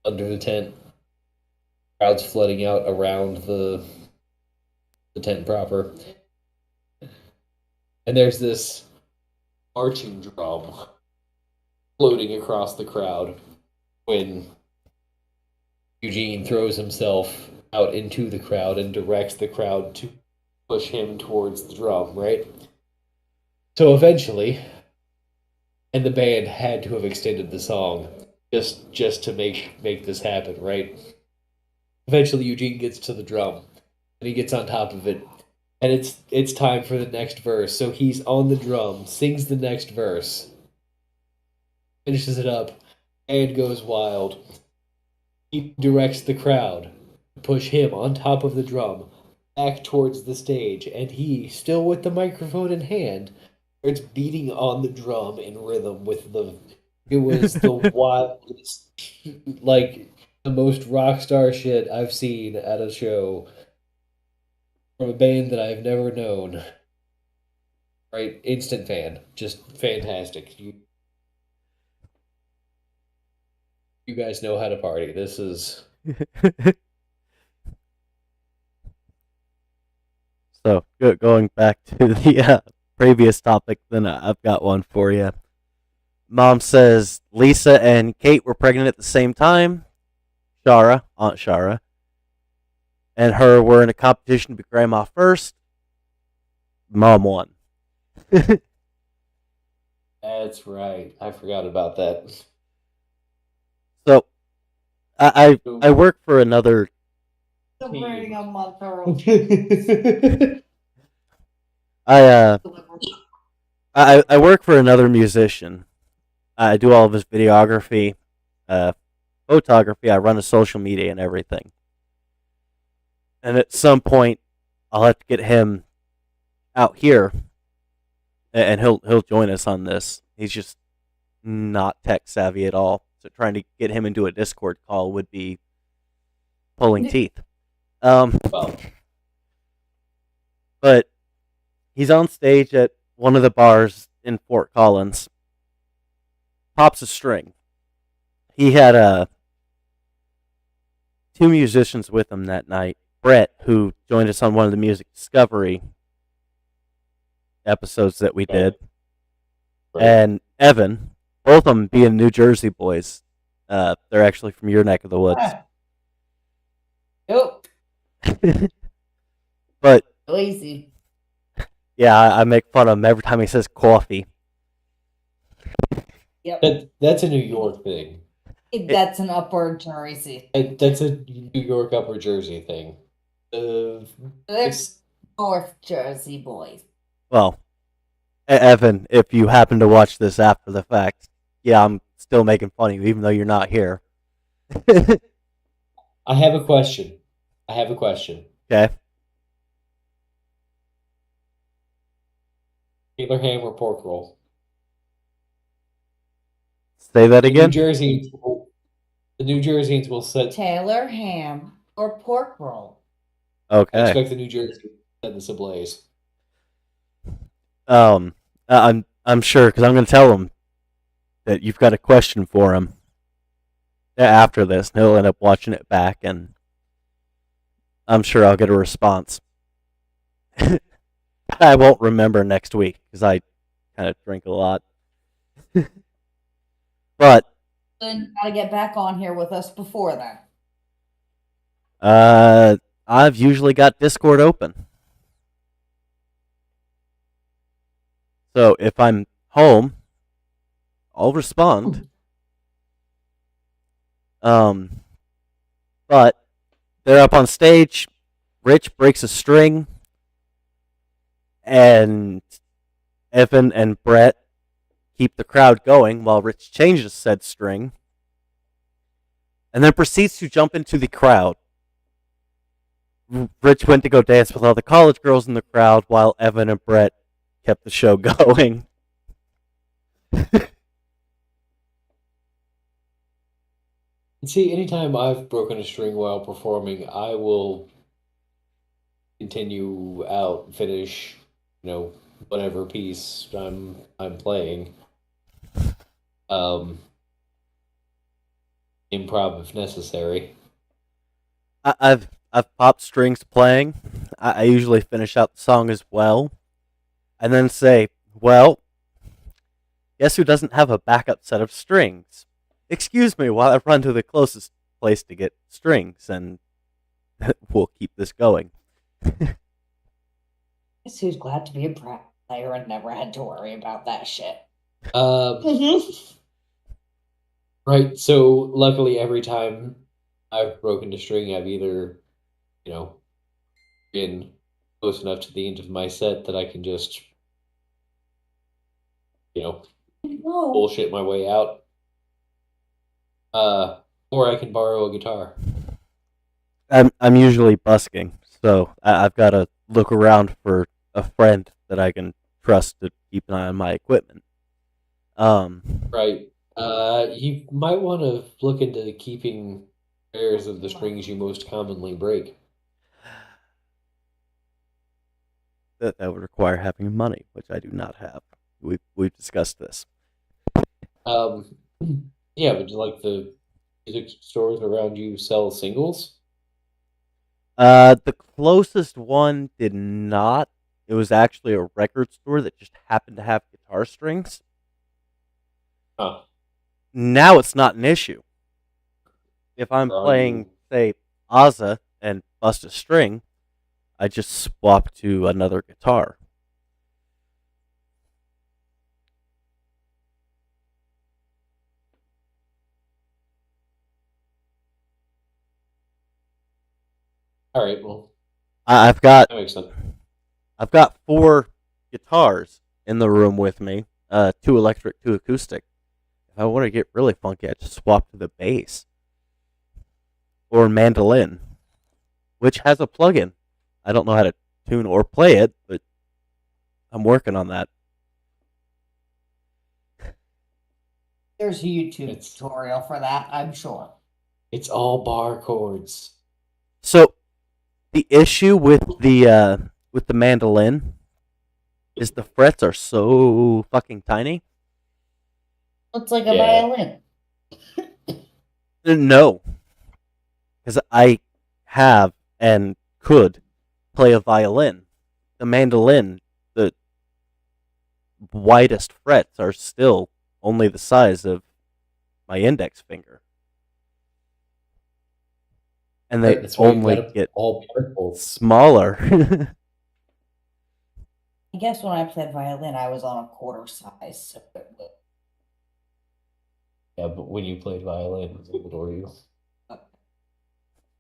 under the tent. Crowds flooding out around the tent proper. And there's this marching drum floating across the crowd when Eugene throws himself out into the crowd and directs the crowd to push him towards the drum, right? So eventually, and the band had to have extended the song just to make this happen, right? Eventually, Eugene gets to the drum, and he gets on top of it, and it's time for the next verse. So he's on the drum, sings the next verse, finishes it up, and goes wild. He directs the crowd to push him on top of the drum back towards the stage, and he, still with the microphone in hand, starts beating on the drum in rhythm with the. It was the wildest, like the most rock star shit I've seen at a show from a band that I've never known. Right, instant fan, just fantastic. You guys know how to party. This is So, going back to the previous topic, then I've got one for you. Mom says Lisa and Kate were pregnant at the same time. Aunt Shara, and her were in a competition to be grandma first. Mom won. That's right. I forgot about that. So, I work for another. Celebrating a month early. I work for another musician. I do all of his videography, photography. I run his social media and everything. And at some point, I'll have to get him out here, and he'll join us on this. He's just not tech savvy at all. So trying to get him into a Discord call would be pulling teeth. Well, But he's on stage at one of the bars in Fort Collins. Pops a string. He had 2 musicians with him that night. Brett, who joined us on one of the Music Discovery episodes that we did, right. and Evan, both of them being New Jersey boys. They're actually from your neck of the woods. Nope. But Lazy. yeah, I make fun of him every time he says coffee. Yep. That's a New York thing. That's an upward Jersey. That's a New York Upper Jersey thing. They're North Jersey boys. Well, Evan, if you happen to watch this after the fact, yeah, I'm still making fun of you, even though you're not here. I have a question. Okay. Taylor ham or pork roll? Say that The again. New Jerseyans will set. Taylor ham or pork roll. I Okay. expect the New Jersey to set this ablaze. I'm sure because I'm going to tell him that you've got a question for him after this, and he'll end up watching it back, and I'm sure I'll get a response. I won't remember next week because I kind of drink a lot. But Then gotta get back on here with us before then. I've usually got Discord open. So if I'm home, I'll respond. But they're up on stage. Rich breaks a string, and Evan and Brett keep the crowd going while Rich changes said string, and then proceeds to jump into the crowd. Rich went to go dance with all the college girls in the crowd while Evan and Brett kept the show going. See, anytime I've broken a string while performing, I will continue out, finish, whatever piece I'm playing. Improv if necessary. I've popped strings playing. I usually finish out the song as well, and then say, "Well, guess who doesn't have a backup set of strings? Excuse me while I run to the closest place to get strings, and we'll keep this going." Guess who's glad to be a brat player and never had to worry about that shit. Right. So luckily, every time I've broken a string, I've either, been close enough to the end of my set that I can just, bullshit my way out. Or I can borrow a guitar. I'm usually busking, so I've got to look around for a friend that I can trust to keep an eye on my equipment. Right. You might want to look into keeping pairs of the strings you most commonly break. That would require having money, which I do not have. We've discussed this. Yeah, but like the music stores around you sell singles? The closest one did not. It was actually a record store that just happened to have guitar strings. Huh. Now it's not an issue. If I'm playing, say, Ozza and bust a string, I just swap to another guitar. All right, well, I've got that makes sense. 4 guitars in the room with me, 2 electric, 2 acoustic. If I want to get really funky, I just swap to the bass or mandolin, which has a plug-in. I don't know how to tune or play it, but I'm working on that. There's a YouTube tutorial for that, I'm sure. It's all bar chords. So the issue with the mandolin is the frets are so fucking tiny. Looks like a violin. No, because I have and could play a violin. The mandolin, the widest frets are still only the size of my index finger. And they only get all purple. smaller. I guess when I played violin, I was on a quarter size. So yeah, but when you played violin, what were you?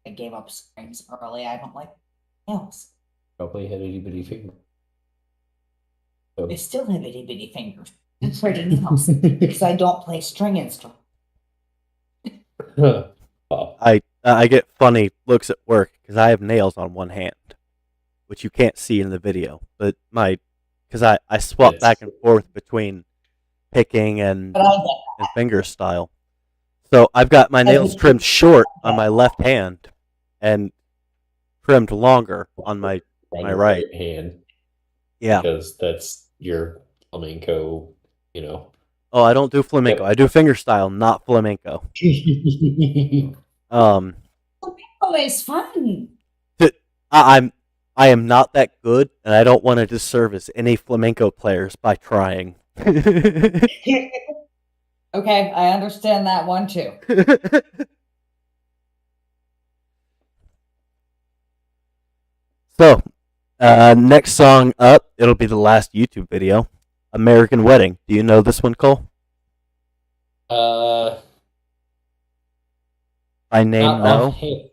I gave up strings early. I don't like else. Probably had itty bitty finger. So. I still have itty bitty fingers. And pretty nails because I don't play string instruments. I get funny looks at work because I have nails on one hand. which you can't see in the video, but because I swap back and forth between picking and But I get finger style. So I've got my nails trimmed short on my left hand and trimmed longer on my your right. hand. Yeah. Because that's your flamenco, Oh, I don't do flamenco. Yep. I do finger style, not flamenco. always fun. I am not that good, and I don't want to disservice any flamenco players by trying. Okay, I understand that one too. So, next song up, it'll be the last YouTube video, American Wedding. Do you know this one, Cole? By name, no. Offhand,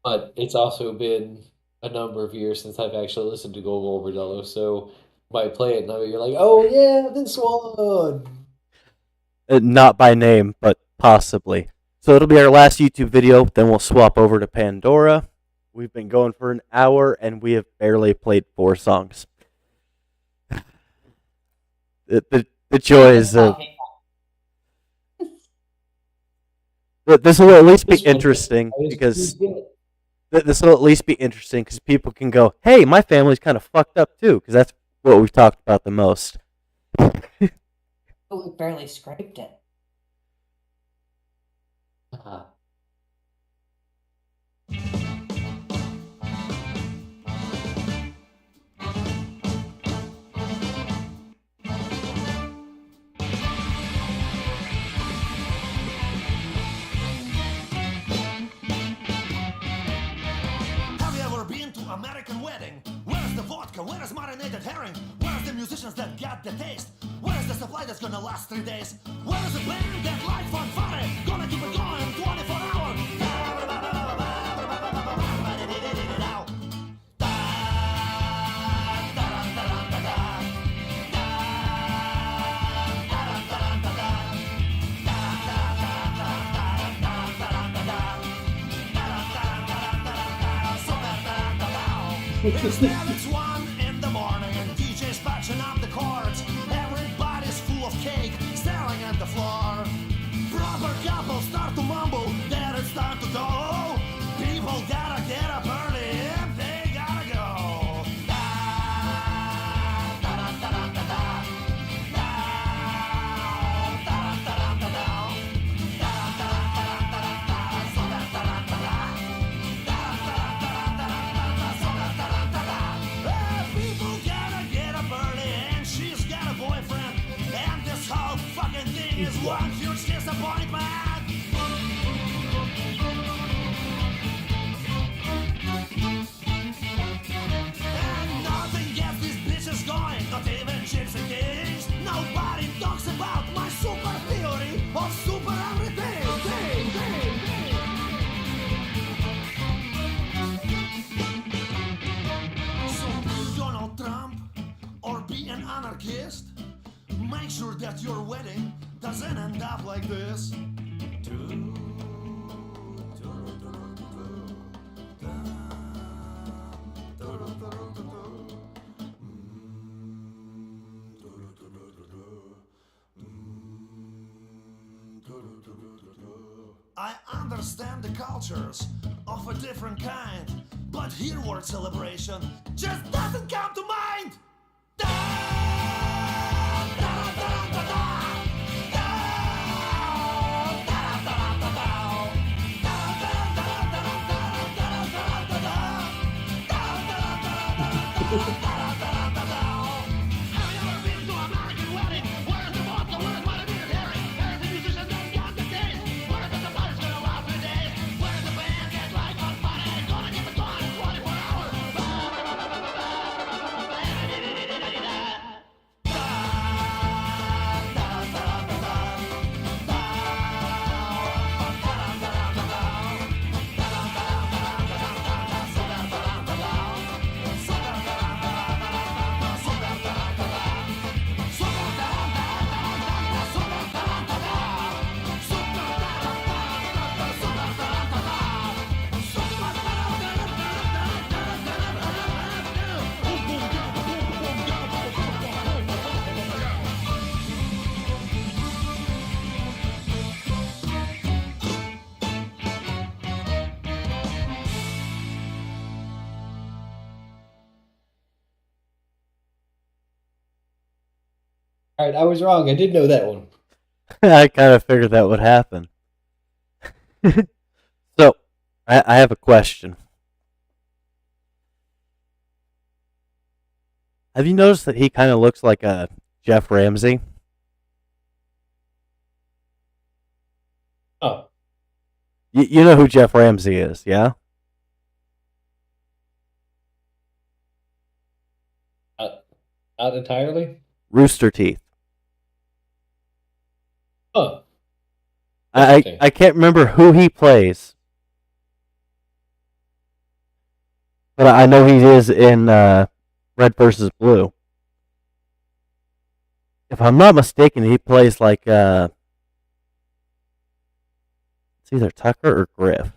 but it's also been a number of years since I've actually listened to Gogol Bordello, so might play it and you're like, oh yeah, this one. Not by name, but possibly. So it'll be our last YouTube video, then we'll swap over to Pandora. We've been going for an hour, and we have barely played 4 songs. The joys of... This will at least be interesting, because... This will at least be interesting, because people can go, hey, my family's kind of fucked up, too, because that's what we've talked about the most. We barely scraped it. American Wedding. Where's the vodka? Where is marinated herring? Where's the musicians that got the taste? Where's the supply that's gonna last 3 days? Where's the band that like fanfare? Gonna keep it going 24 hours. It's 1 in the morning and DJ's patching up the chords. Everybody's full of cake, staring at the floor. Proper couples start to mumble that it's time to go. People gotta get up early if they gotta go. People gotta get up early and she's got a boyfriend. And this whole fucking thing is one huge disappointment. And nothing gets these bitches going, not even Gypsy Kings. Nobody talks about my super theory of super everything. So be Donald Trump or be an anarchist. Make sure that your wedding doesn't end up like this. I understand the cultures of a different kind, but here word celebration just doesn't come to mind. All right, I was wrong. I did know that one. I kind of figured that would happen. So, I have a question. Have you noticed that he kind of looks like a Jeff Ramsey? Oh, You know who Jeff Ramsey is, yeah? uh, not entirely. Rooster Teeth. Oh, I interesting. I can't remember who he plays, but I know he is in Red versus Blue. If I'm not mistaken, he plays like it's either Tucker or Griff.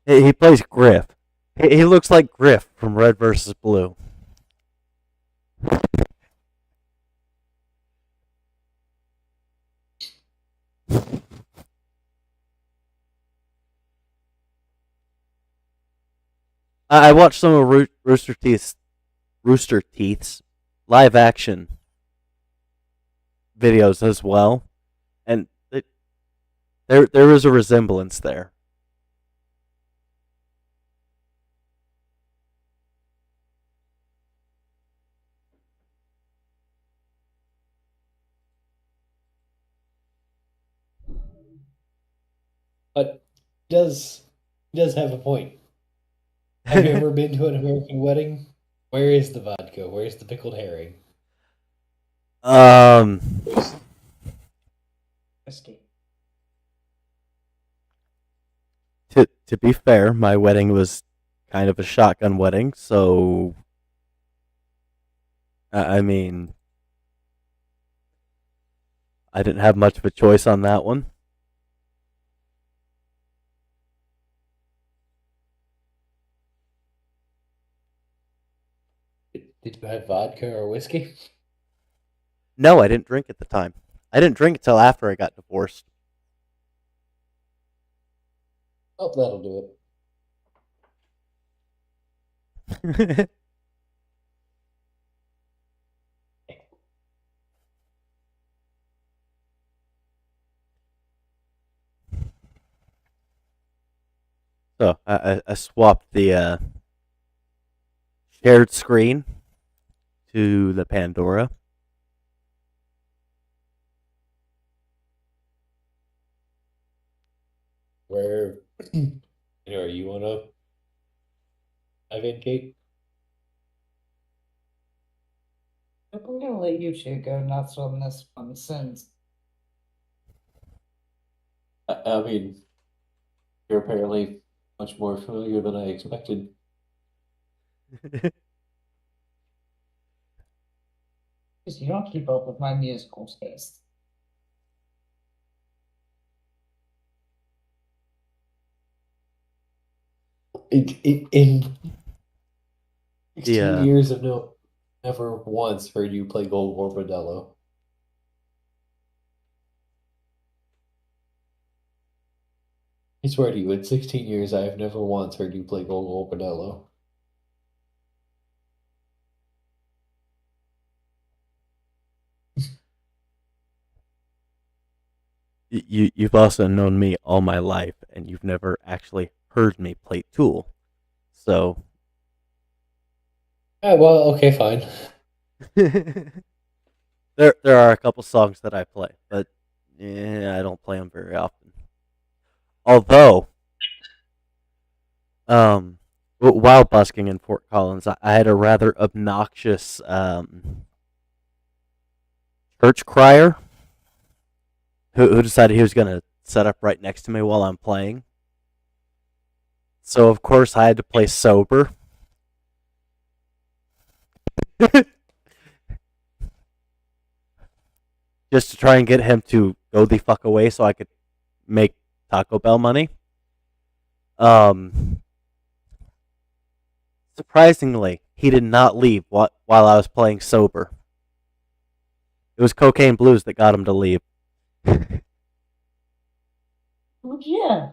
He plays Griff. He looks like Griff from Red versus Blue. I watched some of Rooster Teeth's live action videos as well, and there is a resemblance there. But he does have a point. Have you ever been to an American wedding? Where is the vodka? Where's the pickled herring? um, Whiskey. to be fair, my wedding was kind of a shotgun wedding, so I mean, I didn't have much of a choice on that one. Did you have vodka or whiskey? No, I didn't drink at the time. I didn't drink until after I got divorced. Oh, that'll do it. So I swapped the shared screen to the Pandora. Where are you on a Kate? I'm gonna let you two go nuts on this one since I mean, you're apparently much more familiar than I expected. because you don't keep up with my musical taste. In 16 Yeah. years of never once heard you play Gogol Bordello. I swear to you, in 16 years, I have never once heard you play Gogol Bordello. You've also known me all my life, and you've never actually heard me play Tool. So Well, okay, fine. there are a couple songs that I play, but I don't play them very often. Although, while busking in Fort Collins, I had a rather obnoxious church crier who decided he was going to set up right next to me while I'm playing. So of course I had to play sober. Just to try and get him to go the fuck away so I could make Taco Bell money. surprisingly, he did not leave while I was playing sober. It was Cocaine Blues that got him to leave. Oh, yeah.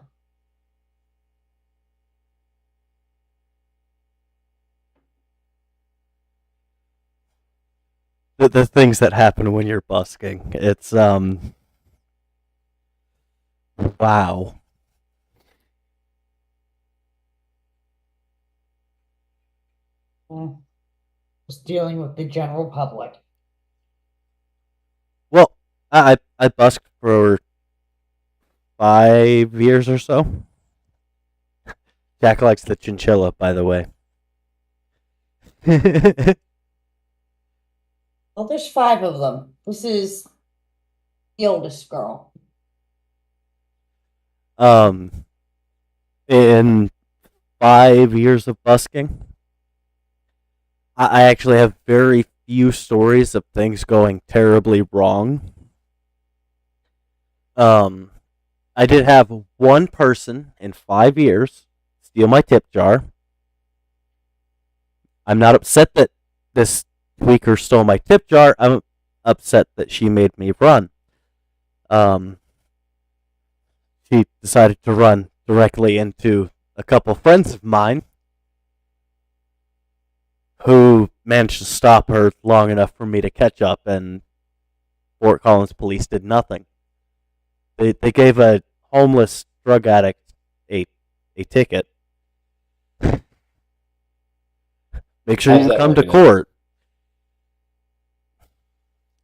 The things that happen when you're busking. It's wow. Just dealing with the general public. Well, I busked for 5 years or so. Jack likes the chinchilla, by the way. Well, there's 5 of them. This is the oldest girl. In 5 years of busking, I actually have very few stories of things going terribly wrong. I did have one person in 5 years steal my tip jar. I'm not upset that this tweaker stole my tip jar. I'm upset that she made me run. She decided to run directly into a couple friends of mine who managed to stop her long enough for me to catch up, and Fort Collins police did nothing. They gave a homeless drug addict a ticket. Make sure How's you that come to working out? court.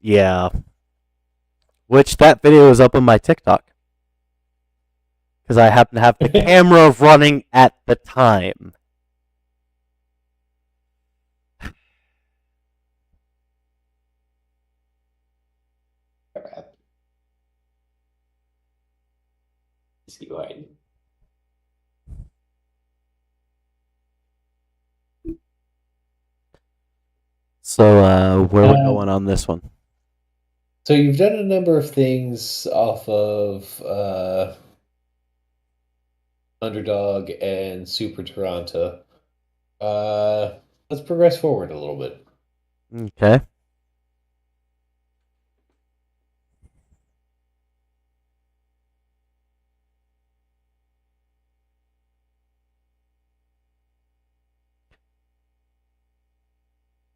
Yeah. Which that video is up on my TikTok. Because I happen to have the camera running at the time. Crap. Just keep going. So, where are we going on this one? So you've done a number of things off of Underdog and Super Toronto. Let's progress forward a little bit. Okay.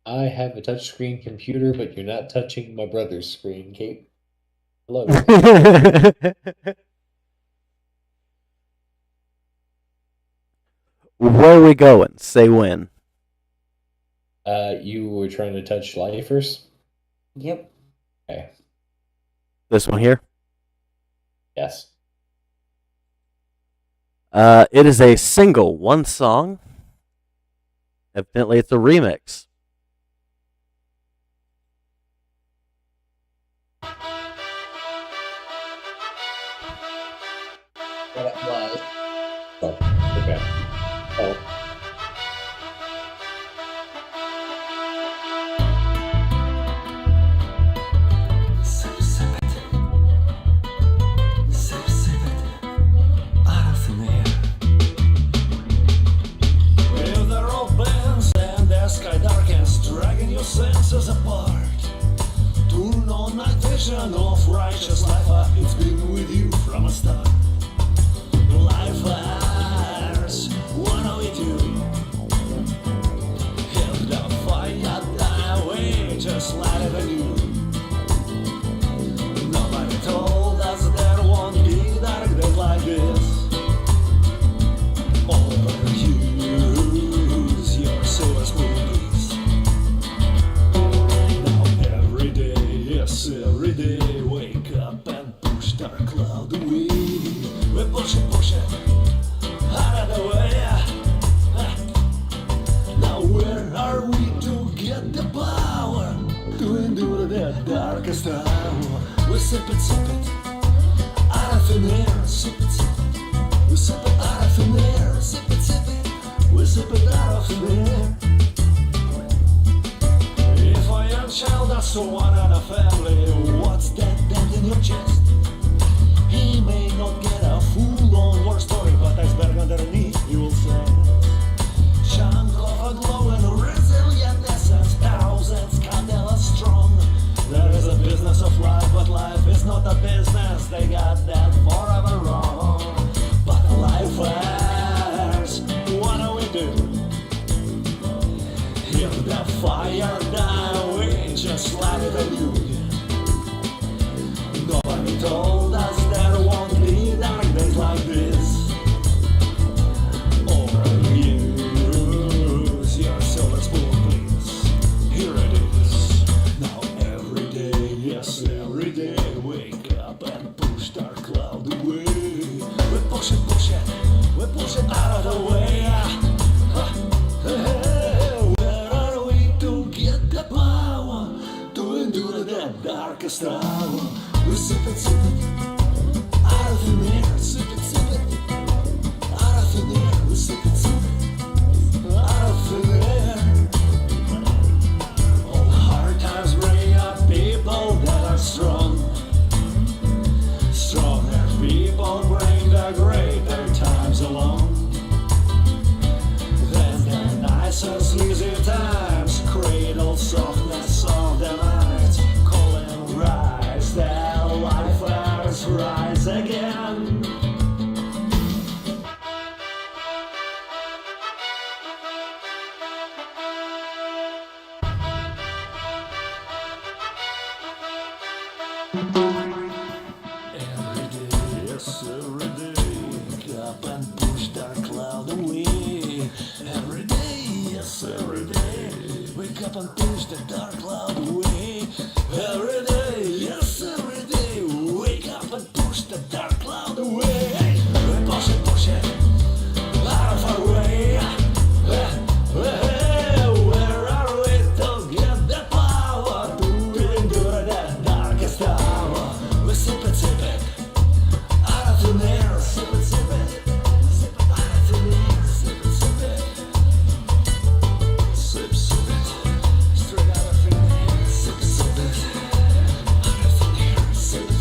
I have a touchscreen computer, but you're not touching my brother's screen, Kate. I love you. Where are we going? Say when. You were trying to touch lifers? Yep. Okay. This one here. Yes. It is a single, one song. Evidently, it's a remix. What it was. Oh, okay. Oh. If the road bends and the sky darkens, dragging your senses apart, turn on night vision of righteous life. It's been with you from the start. Lifers, 102. If the fire die away, just light it anew. Nobody told us there won't be dark days like this. Overuse your silver spoons. Now every day, yes, every day, wake up and push dark cloud away. We push it out of the way. Now where are we to get the power to endure the darkest hour? We sip it out of thin air, sip it. We sip it out of thin air, sip it. We sip it out of thin air. If a young child has one in a family, what's that dent in your chest? He may not get a full-on war story, but iceberg underneath, he will say, chunk of a Yes, every day wake up and push dark cloud away. We push it out of the way. Where are we to get the power to endure the darkest hour? We sip it out of thin air, sip it out of thin air, we sip it out of thin air. All hard times bring up people that are strong. Stronger people bring the greater times along. Then the nicer sleazy times cradle softness of the night. Call and rise, the lifers rise again. Every day, yes, every day, wake up and push dark cloud away. Every day, yes, every day, wake up and push the dark cloud away. Every day, yes, every day, wake up and push the dark cloud away. We push it out of our way. Where are we to get the power to endure the darkest hour? We sip it out of thin air. Sip it out of thin air. Sip it, sip it straight out of thin air. Sip it out of thin air. Sip it out of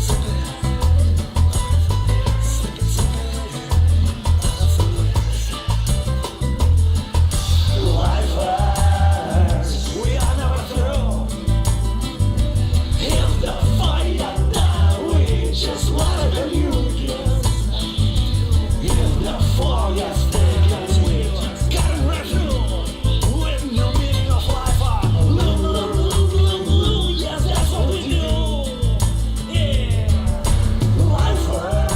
thin air. Sip it out of thin air. Lifers, we are never through. If the fire dies, we just wanna be you. If the fog is thick as we gotta run through. With no meaning of life, yes, that's what we do. Yeah, lifers.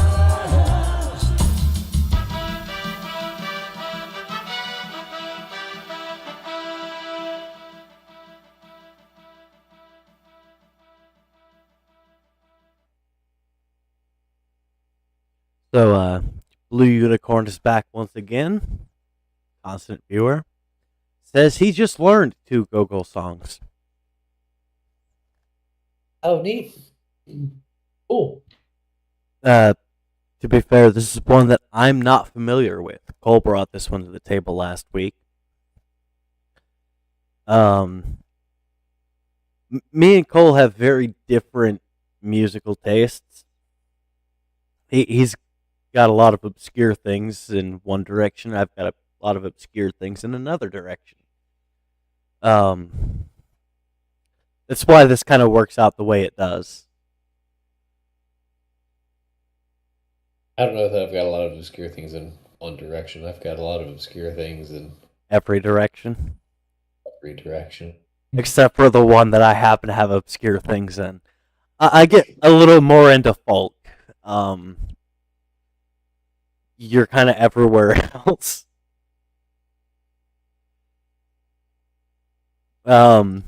So, Blue Unicorn is back once again. Constant viewer. Says he just learned 2 Gogol songs. Oh, neat. Cool. To be fair, this is one that I'm not familiar with. Cole brought this one to the table last week. Me and Cole have very different musical tastes. He's got a lot of obscure things in one direction. I've got a lot of obscure things in another direction. That's why this kind of works out the way it does. I don't know that I've got a lot of obscure things in one direction. I've got a lot of obscure things in Every direction. every direction. Except for the one that I happen to have obscure things in. I get a little more into folk. You're kind of everywhere else. I've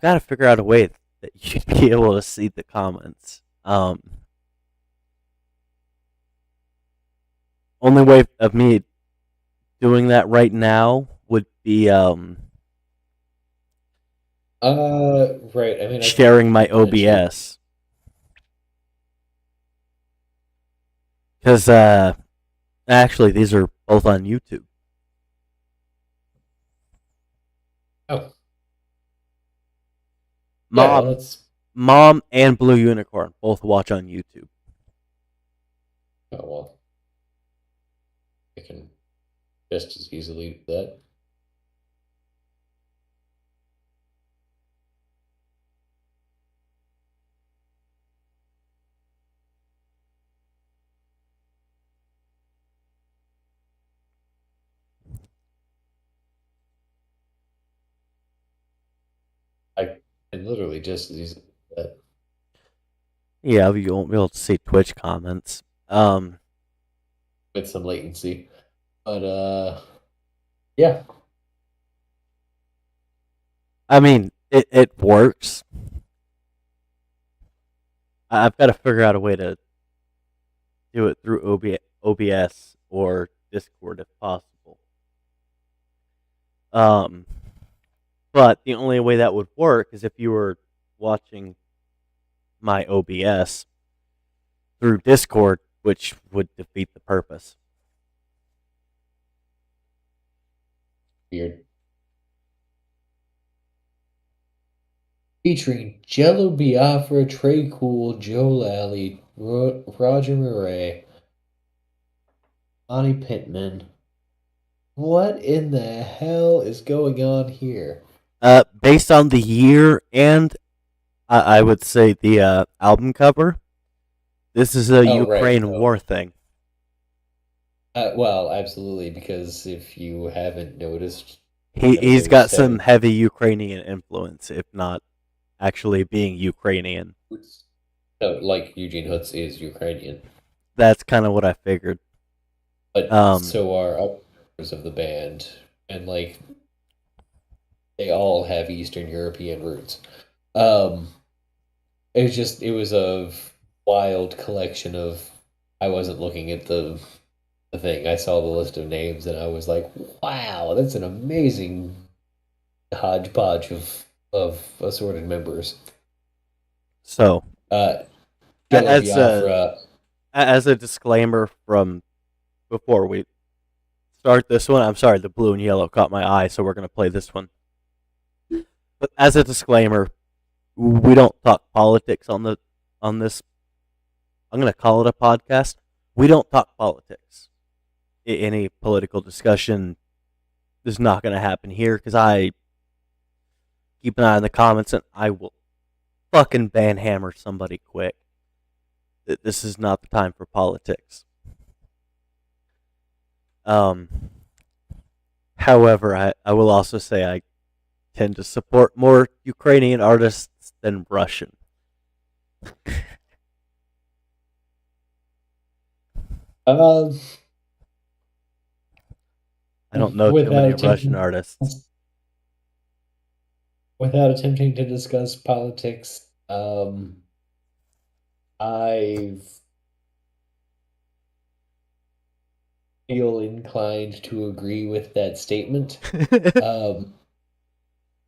got to figure out a way that you'd be able to see the comments. Only way of me doing that right now would be Right. I mean, sharing my OBS. Because actually, these are both on YouTube. Oh. Mom, Yeah, let's. Mom and Blue Unicorn both watch on YouTube. Oh well. I can just as easily do that. I can literally just as easily do that. Yeah, you won't be able to see Twitch comments. With some latency. But yeah. I mean, it works. I've got to figure out a way to do it through OBS or Discord if possible. Um, but the only way that would work is if you were watching my OBS through Discord, which would defeat the purpose. Weird. Featuring Jello Biafra, Trey Cool, Joe Lally, Roger Murray, Bonnie Pittman. What in the hell is going on here? Based on the year and I would say the album cover, this is a Ukraine war thing. Well, absolutely, because if you haven't noticed, he's got some heavy Ukrainian influence, if not actually being Ukrainian. No, like Eugene Hutz is Ukrainian. That's kind of what I figured. But so are other members of the band, and like they all have Eastern European roots. It was a wild collection of. I wasn't looking at the thing. I saw the list of names, and I was like, "Wow, that's an amazing hodgepodge of assorted members." So, Biafra, as a disclaimer from before we start this one, I'm sorry, the blue and yellow caught my eye, so we're going to play this one. But as a disclaimer, we don't talk politics on this. I'm going to call it a podcast. We don't talk politics. Any political discussion is not going to happen here because I keep an eye on the comments and I will fucking banhammer somebody quick. This is not the time for politics. However, I will also say I tend to support more Ukrainian artists than Russian. I don't know too many Russian artists. Without attempting to discuss politics, I feel inclined to agree with that statement.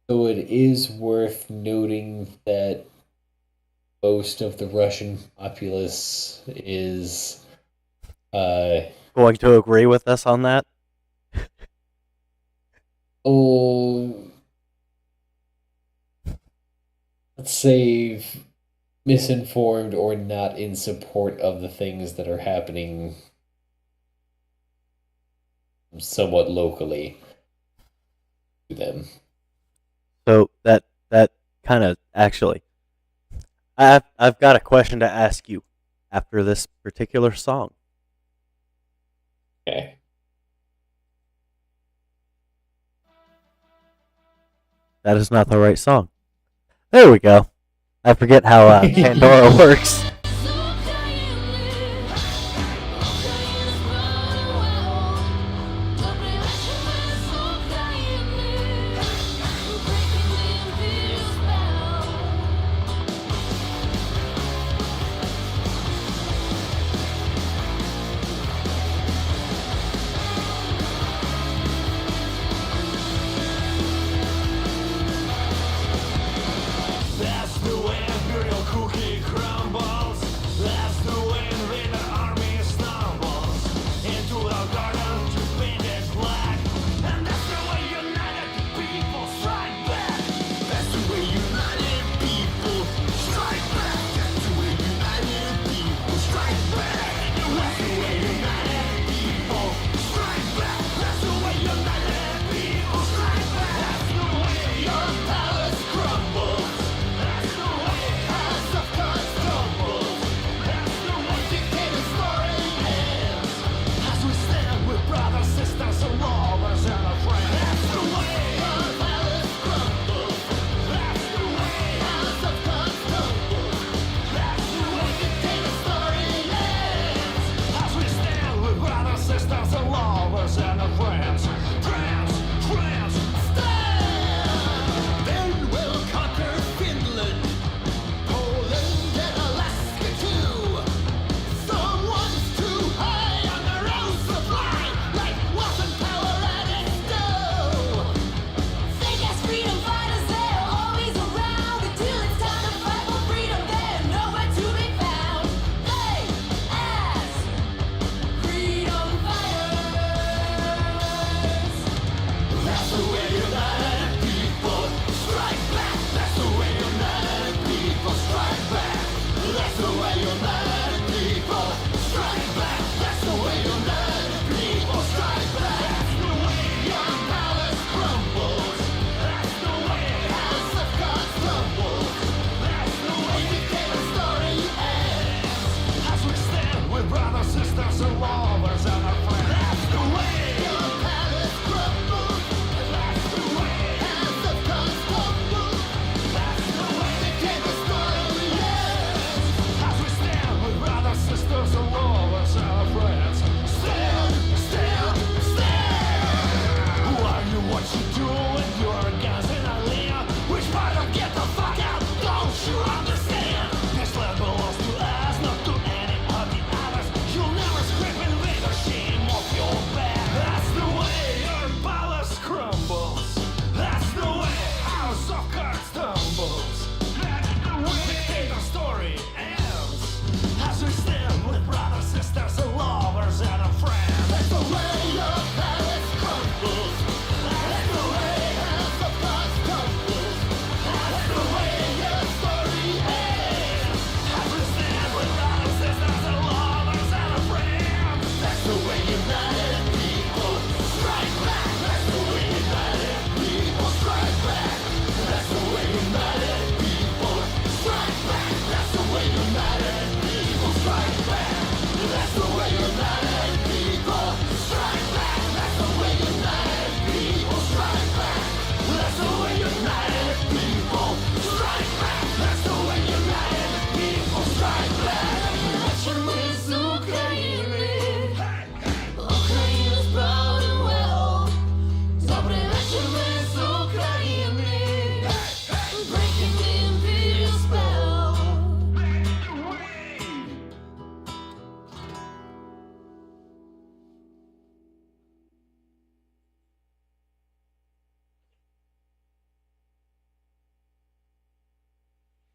So it is worth noting that most of the Russian populace is going to agree with us on that. Let's say misinformed or not in support of the things that are happening somewhat locally to them. So that kind of actually, I've got a question to ask you after this particular song. Okay. That is not the right song. There we go. I forget how Pandora works. That's the way imperial cookie crumbles.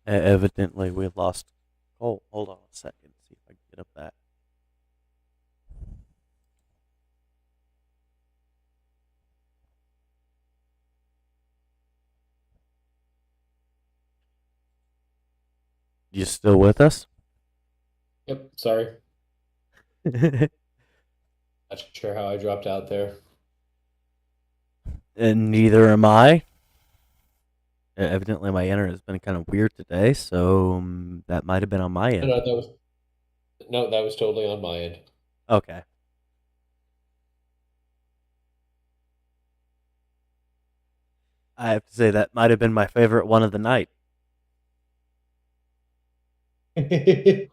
Evidently, we lost. Oh, hold on a second. See if I can get up that. You still with us? Yep, sorry. Not sure how I dropped out there. And neither am I. Evidently, my internet has been kind of weird today, so that might have been on my No, end. that was totally on my end. Okay. I have to say that might have been my favorite one of the night. And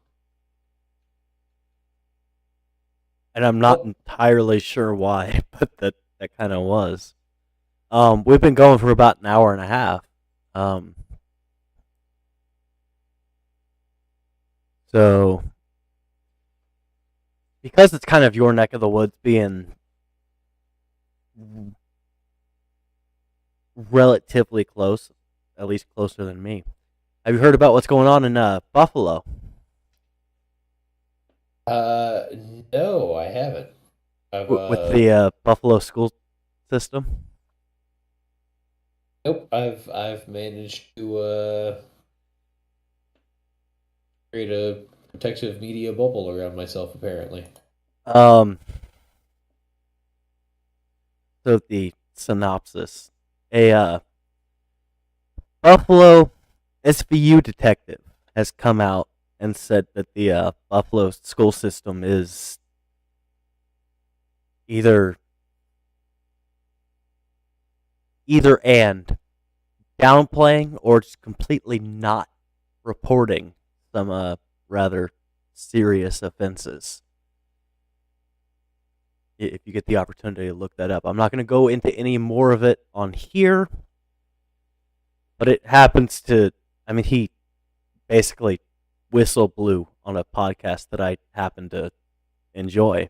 I'm not entirely sure why, but that kind of was. We've been going for about an hour and a half. So because it's kind of your neck of the woods, being relatively close, at least closer than me. Have you heard about what's going on in Buffalo? No, I haven't. With the Buffalo school system? Nope, I've managed to create a protective media bubble around myself, apparently. So the synopsis: a Buffalo SVU detective has come out and said that the Buffalo school system is either and downplaying or just completely not reporting some rather serious offenses. If you get the opportunity to look that up, I'm not going to go into any more of it on here, but it happens to. I mean, he basically whistle blew on a podcast that I happen to enjoy.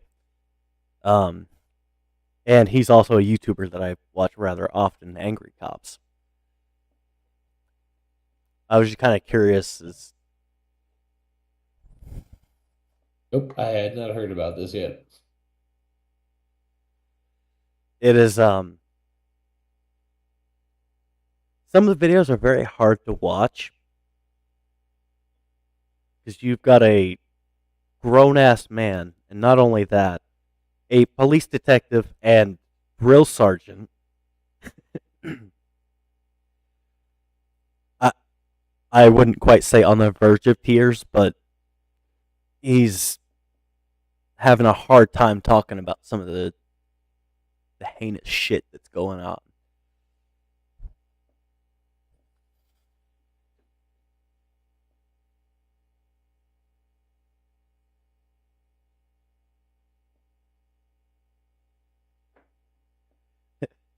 And he's also a YouTuber that I watch rather often, Angry Cops. I was just kind of curious. Nope, I had not heard about this yet. It is some of the videos are very hard to watch because you've got a grown ass man, and not only that, a police detective and drill sergeant. I wouldn't quite say on the verge of tears, but he's having a hard time talking about some of the heinous shit that's going on.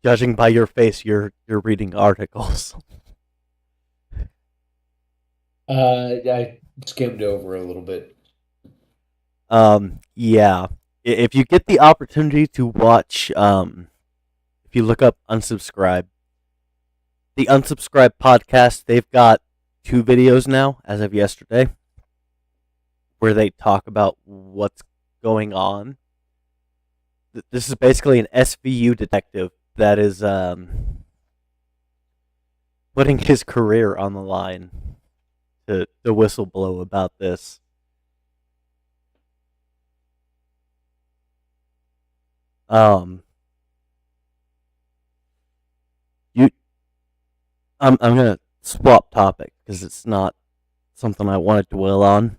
Judging by your face, you're reading articles. I skimmed over a little bit. Yeah. If you get the opportunity to watch, if you look up Unsubscribe, the Unsubscribe podcast, they've got 2 videos now, as of yesterday, where they talk about what's going on. This is basically an SVU detective that is putting his career on the line to whistleblow about this. I'm gonna swap topic because it's not something I want to dwell on,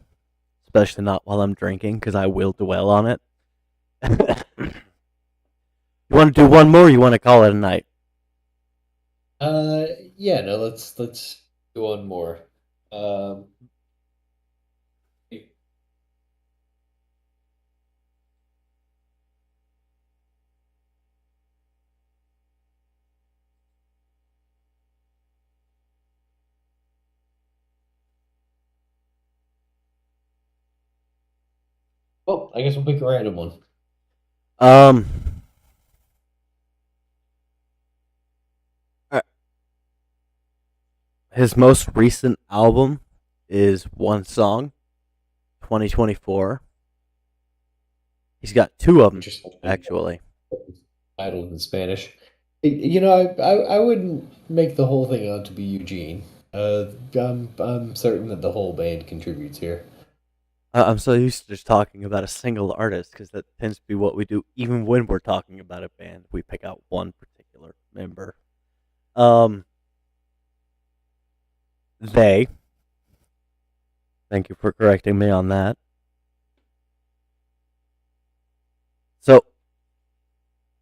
especially not while I'm drinking because I will dwell on it. You want to do one more? Or you want to call it a night? Yeah, no, let's do one more. Well, I guess we'll pick a random one. Um, His most recent album is one song, 2024. He's got two of them, Interesting. actually. Titled in Spanish. You know, I wouldn't make the whole thing out to be Eugene. I'm certain that the whole band contributes here. I'm so used to just talking about a single artist because that tends to be what we do. Even when we're talking about a band, we pick out one particular member. They. Thank you for correcting me on that. So,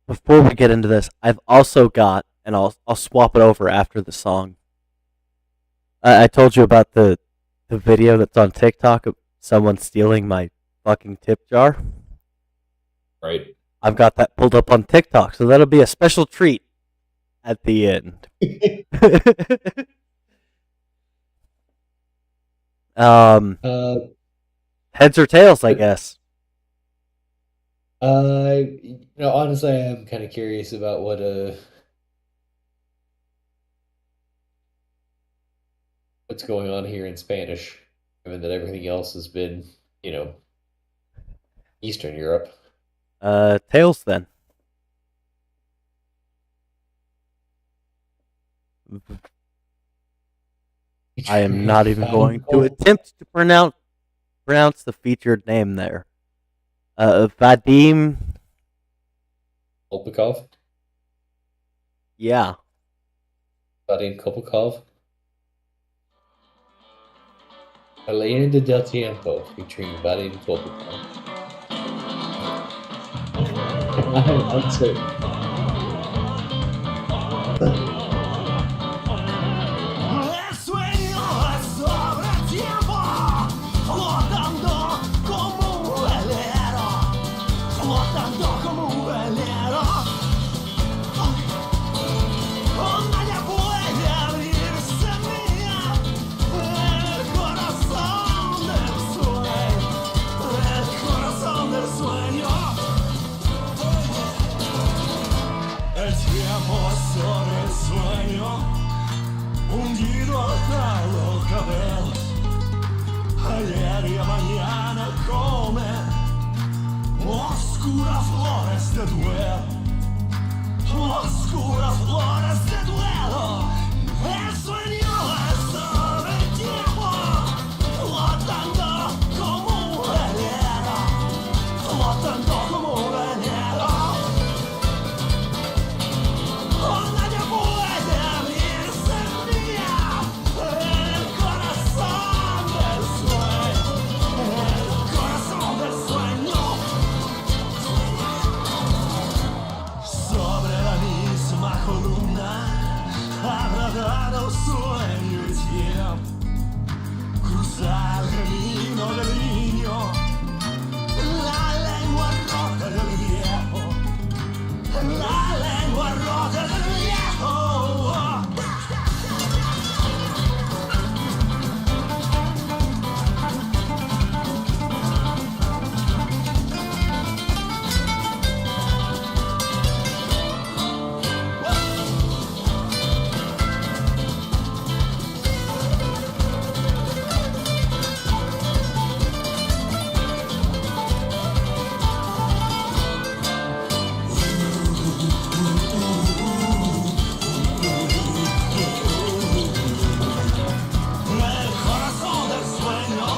before we get into this, I've also got, and I'll swap it over after the song. I told you about the video that's on TikTok of someone stealing my fucking tip jar. Right. I've got that pulled up on TikTok, so that'll be a special treat at the end. Heads or tails, I guess. Honestly, I am kind of curious about what's going on here in Spanish, given that everything else has been, Eastern Europe. Tails then. I am not even going to attempt to pronounce the featured name there. Vadim Kolpakov? Yeah. Vadim Kolpakov? La Leyenda del Tiempo, featuring Vadim Kolpakov. I'm certain. Hundido hasta los cabellos. Ayer y mañana come oscuras flores de duelo. Oscuras flores de duelo. El sueño es sobre el tiempo, flotando como un velero. Flotando como un velero. Nadie puede abrirse el día. El corazón del sueño. El corazón del sueño. Sobre la misma columna habrá dado sueño y tiempo. Cruzar el camino del niño. La lengua rota del viejo. La lengua rota del viejo. El corazón del sueño.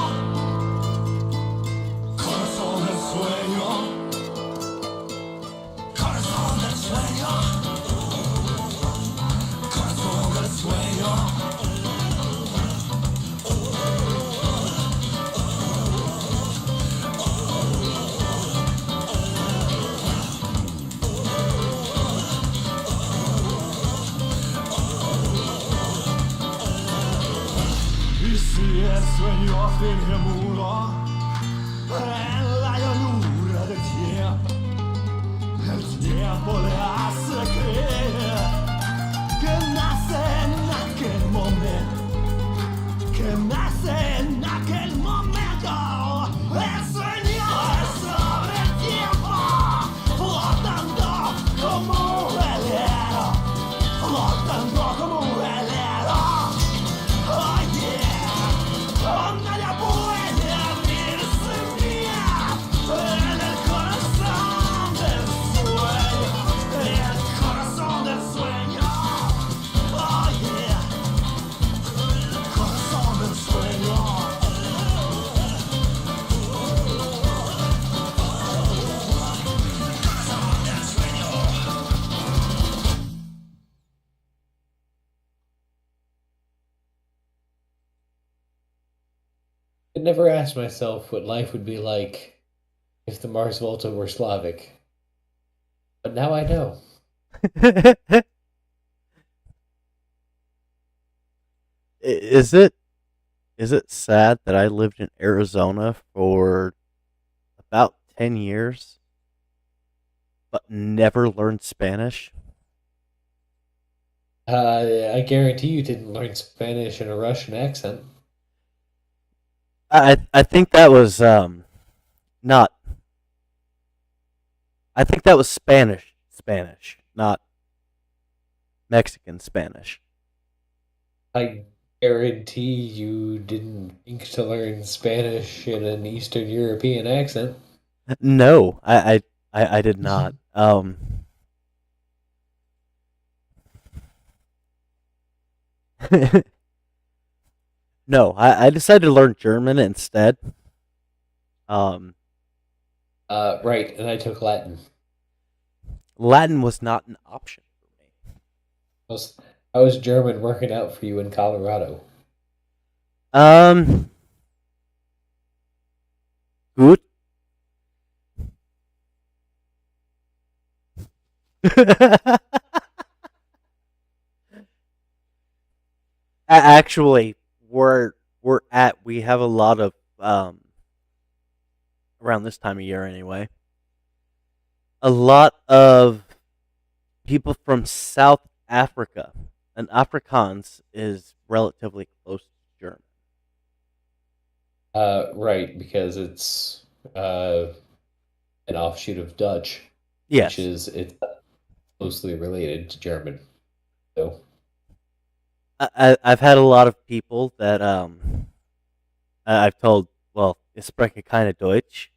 Corazón del sueño. Corazón del sueño. Corazón del sueño. Y si el sueño finge muro en la llanura del tiempo, el tiempo le hace creer que nace en aquel momento, que nace en aquel momento. El sueño es sobre el tiempo, flotando como un velero, flotando como un velero. never asked myself what life would be like if the Mars Volta were Slavic. But now I know. Is it sad that I lived in Arizona for about 10 years but never learned Spanish? I guarantee you didn't learn Spanish in a Russian accent. I think that was not I think that was Spanish, not Mexican Spanish. I guarantee you didn't think to learn Spanish in an Eastern European accent. No, I did not. No, I decided to learn German instead. Um, Right, and I took Latin. Latin was not an option for me. How's German working out for you in Colorado? Um, Gut. Actually, we have a lot of around this time of year anyway. A lot of people from South Africa, and Afrikaans is relatively close to German. Right, because it's an offshoot of Dutch, Yes, it's closely related to German. So, I've had a lot of people that I've told, well, ich spreche keine Deutsch,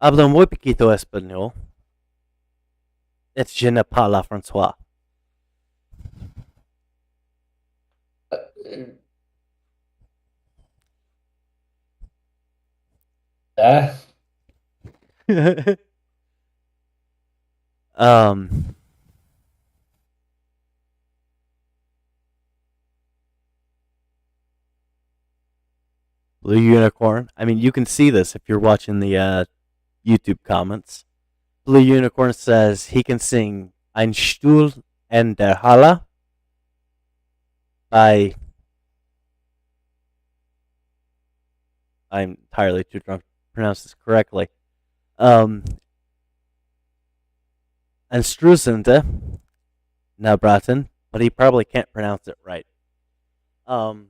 hablo muy poquito español. It's je ne parle François. uh, ah, um, Blue Unicorn. I mean, you can see this if you're watching the YouTube comments. Blue Unicorn says he can sing Ein Stuhl in der Halle by. I'm entirely too drunk to pronounce this correctly. And Strusende, Nabraten, but he probably can't pronounce it right. Um,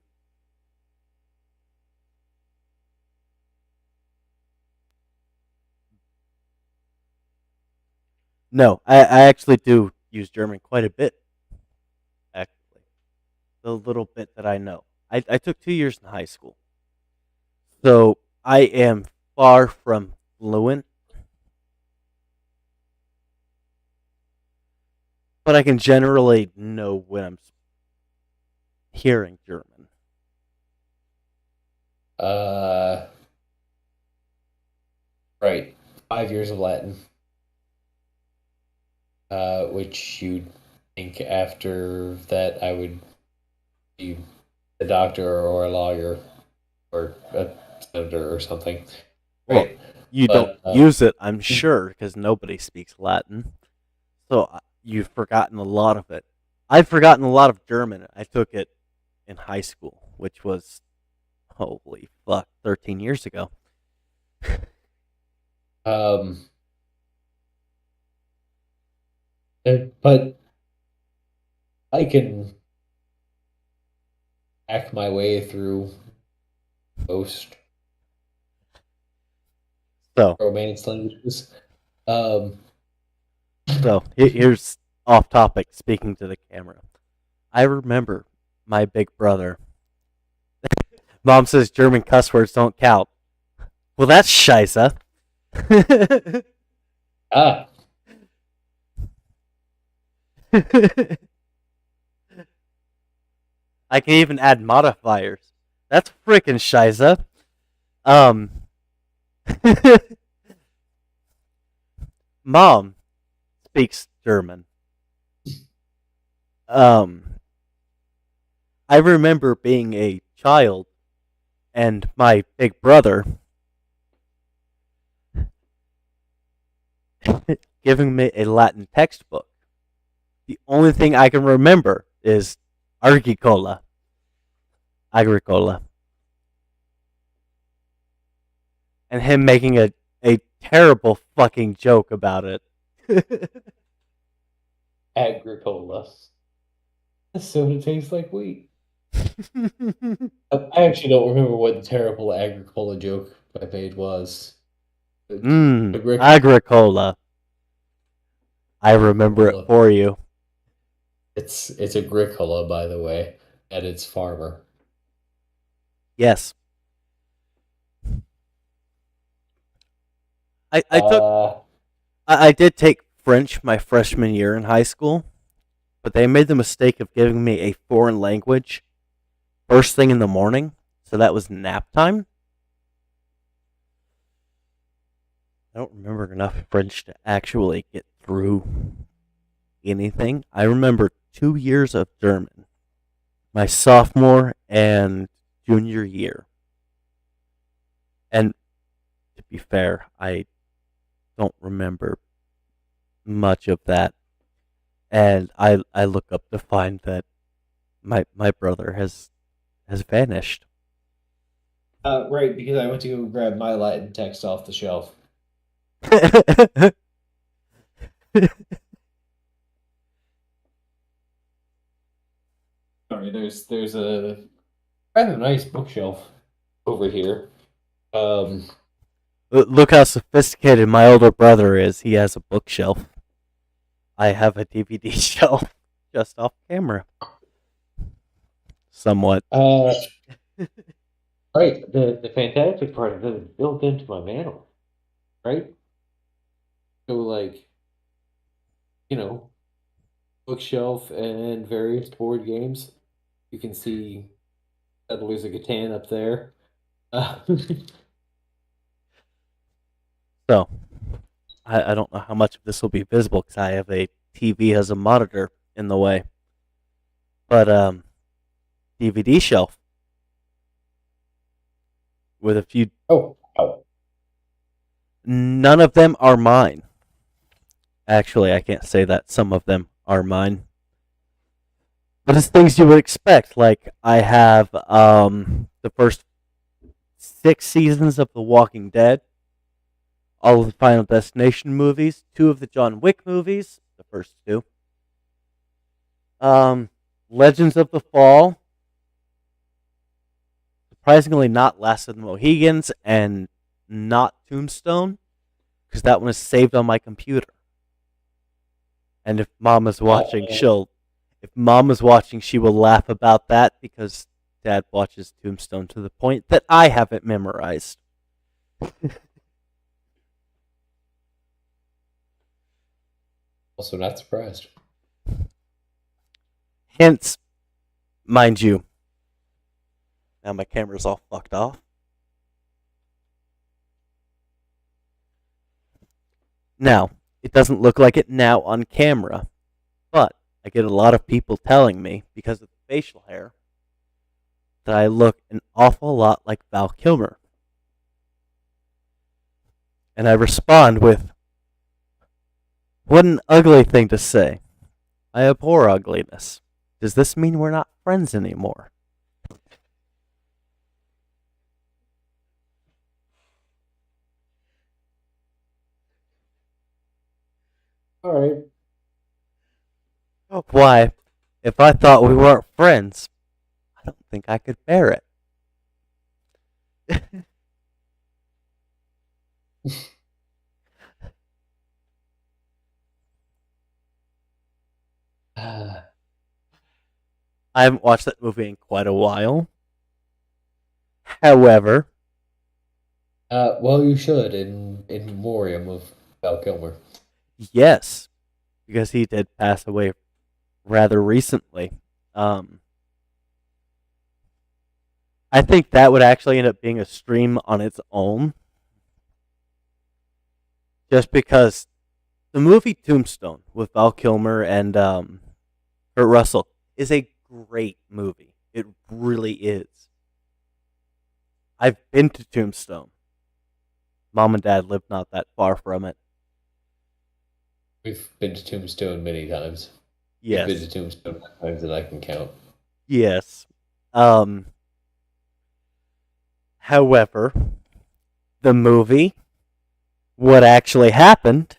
no, I actually do use German quite a bit, actually. The little bit that I know. I took 2 years in high school. So I am far from fluent, but I can generally know when I'm hearing German. right. 5 years of Latin, which you'd think after that I would be a doctor or a lawyer or a senator or something. Well, Right. you But don't use it, I'm sure, because nobody speaks Latin. So you've forgotten a lot of it. I've forgotten a lot of German. I took it in high school, which was, holy fuck, 13 years ago. um, but I can hack my way through most So, Romance languages. Um, here's off topic, speaking to the camera. I remember my big brother. Mom says German cuss words don't count. Well, that's scheisse. ah, I can even add modifiers. That's freaking scheisse. Um, Mom speaks German. Um, I remember being a child and my big brother giving me a Latin textbook. The only thing I can remember is Agricola. Agricola. And him making a terrible fucking joke about it. Agricola. That soda tastes like wheat. I actually don't remember what the terrible Agricola joke I made was. Agricola. I remember it for you. It's Agricola, by the way, and it's farmer. Yes. I did take French my freshman year in high school, but they made the mistake of giving me a foreign language first thing in the morning, so that was nap time. I don't remember enough French to actually get through anything. I remember 2 years of German, my sophomore and junior year. And to be fair, I don't remember much of that. And I look up to find that my brother has vanished. Right, because I went to go grab my Latin text off the shelf. Sorry, there's a rather nice bookshelf over here. Look how sophisticated my older brother is. He has a bookshelf. I have a DVD shelf just off camera. Somewhat. Right. The fantastic part of it is built into my mantle. Right? So like, bookshelf and various board games. You can see Settlers of Catan up there. So, I don't know how much of this will be visible because I have a TV as a monitor in the way. But DVD shelf with a few. Oh. None of them are mine. Actually, I can't say that. Some of them are mine. But it's things you would expect. Like, I have the first 6 seasons of The Walking Dead, all of the Final Destination movies, 2 of the John Wick movies, the first 2. Legends of the Fall, surprisingly not Last of the Mohegans, and not Tombstone, because that one is saved on my computer. And if Mom is watching, she will laugh about that because Dad watches Tombstone to the point that I have it memorized. Also not surprised. Hence, mind you, now my camera's all fucked off. Now, it doesn't look like it now on camera, but I get a lot of people telling me, because of the facial hair, that I look an awful lot like Val Kilmer. And I respond with, what an ugly thing to say. I abhor ugliness. Does this mean we're not friends anymore? All right. Why, if I thought we weren't friends, I don't think I could bear it. I haven't watched that movie in quite a while. However, well, you should in memoriam of Val Kilmer. yes, because he did pass away rather recently. I think that would actually end up being a stream on its own. Just because the movie Tombstone with Val Kilmer and Kurt Russell is a great movie. It really is. I've been to Tombstone. Mom and Dad live not that far from it. We've been to Tombstone many times. We've been to Yes. Tombstone more times than I can count. Yes. However, the movie, what actually happened,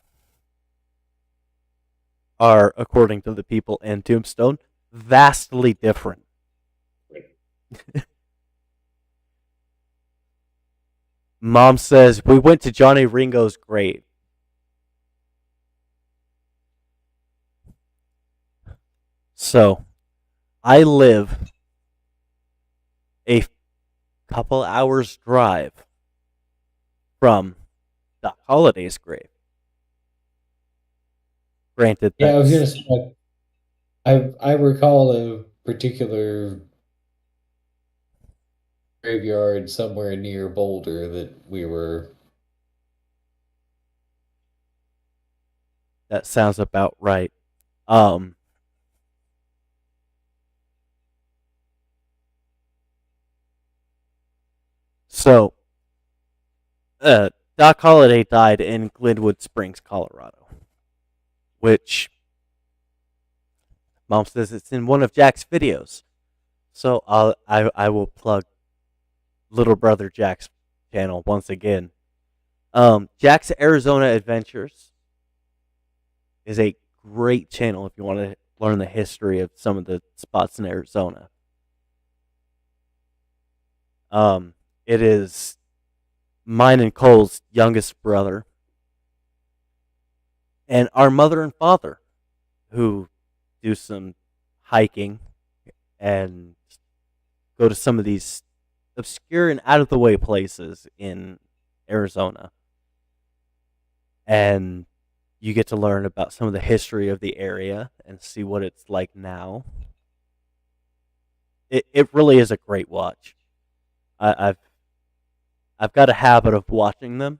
are, according to the people in Tombstone, vastly different. Mom says, we went to Johnny Ringo's grave. So, I live a couple hours drive from Doc Holliday's grave. Granted, Yeah, I was gonna that's say, I recall a particular graveyard somewhere near Boulder that we were. that sounds about right. Um, so Doc Holliday died in Glenwood Springs, Colorado, which Mom says it's in one of Jack's videos. So I will plug little brother Jack's channel once again. Jack's Arizona Adventures is a great channel if you want to learn the history of some of the spots in Arizona. It is mine and Cole's youngest brother, and our mother and father, who do some hiking and go to some of these obscure and out of the way places in Arizona. And you get to learn about some of the history of the area and see what it's like now. It really is a great watch. I've got a habit of watching them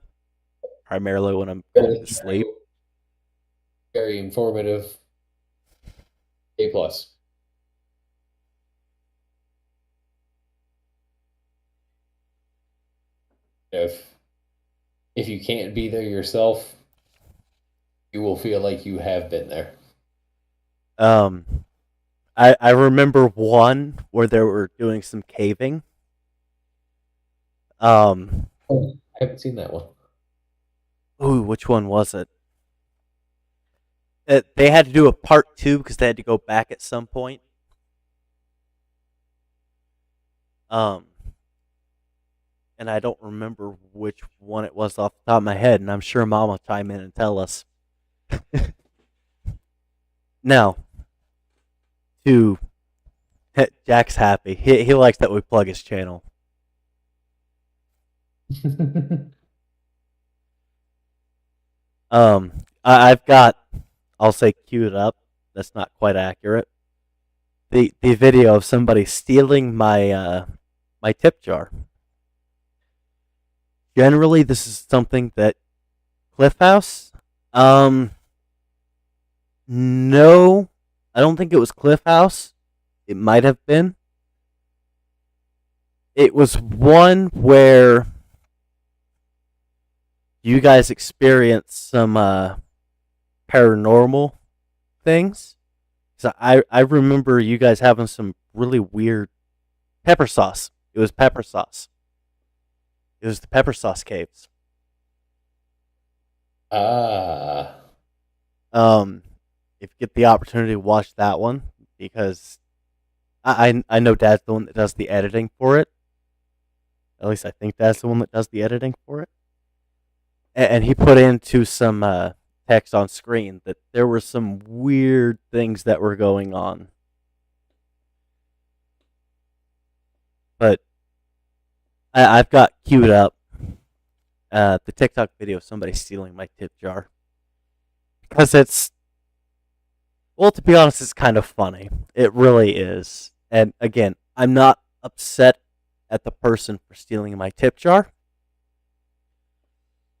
primarily when I'm going to sleep. Very informative. A plus. If you can't be there yourself, you will feel like you have been there. I remember one where they were doing some caving. Oh, I haven't seen that one. Ooh, which one was it? They had to do a part 2 because they had to go back at some point. And I don't remember which one it was off the top of my head, and I'm sure Mom will chime in and tell us. Now, to Jack's happy. He likes that we plug his channel. I've got, I'll say queued up. That's not quite accurate. The video of somebody stealing my my tip jar. Generally, this is something that Cliff House. No, I don't think it was Cliff House. It might have been. It was one where you guys experienced some paranormal things. So I remember you guys having some really weird pepper sauce. It was pepper sauce. It was the pepper sauce caves. Ah. If you get the opportunity to watch that one, because I know Dad's the one that does the editing for it. At least I think Dad's the one that does the editing for it. And he put into some text on screen that there were some weird things that were going on. But I've got queued up the TikTok video of somebody stealing my tip jar. Because it's, well, to be honest, it's kind of funny. It really is. And again, I'm not upset at the person for stealing my tip jar.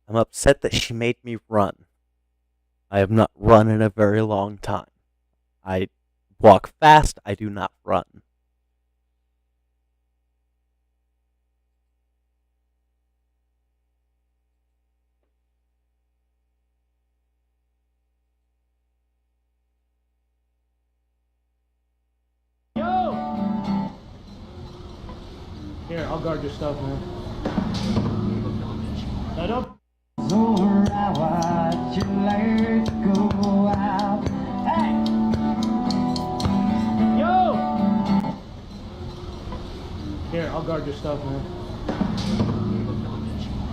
I'm upset that she made me run. I have not run in a very long time. I walk fast, I do not run. I'll guard your stuff, man. I don't. Over, I watch your lights go out. Hey! Yo! Here, I'll guard your stuff, man.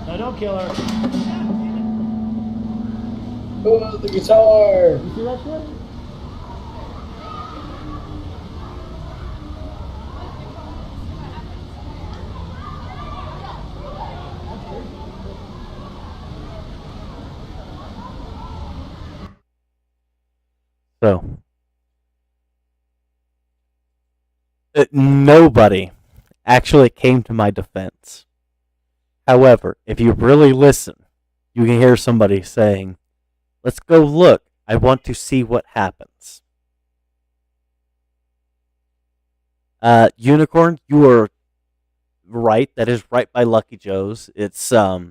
No, don't kill her. Oh, the guitar! You see that shit? So, nobody actually came to my defense. However, if you really listen, you can hear somebody saying, "Let's go look. I want to see what happens." Unicorn, you are right. That is right by Lucky Joe's. It's right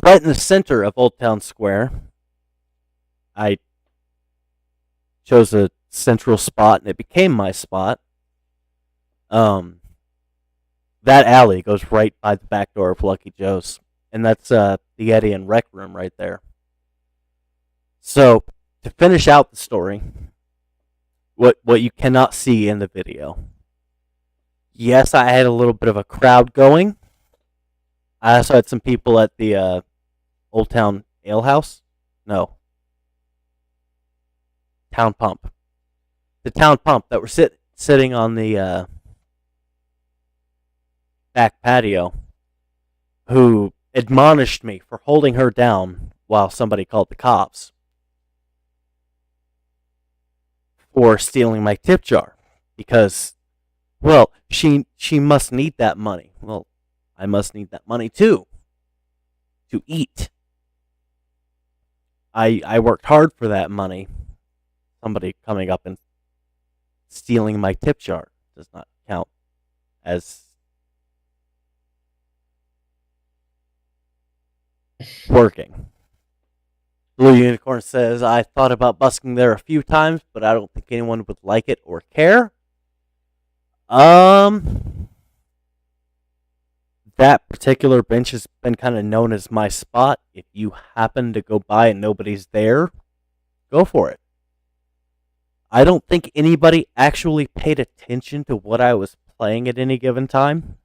in the center of Old Town Square. I chose a central spot, and it became my spot. That alley goes right by the back door of Lucky Joe's, and that's the Yeti and Rec Room right there. So, to finish out the story, what you cannot see in the video. Yes, I had a little bit of a crowd going. I also had some people at the Old Town Ale House. No. Town Pump. The Town Pump that were sitting on the back patio, who admonished me for holding her down while somebody called the cops for stealing my tip jar, because, well, she must need that money. Well, I must need that money too, to eat. I worked hard for that money. Somebody coming up and stealing my tip jar does not count as working. Blue Unicorn says, "I thought about busking there a few times, but I don't think anyone would like it or care." That particular bench has been kind of known as my spot. If you happen to go by and nobody's there, go for it. I don't think anybody actually paid attention to what I was playing at any given time.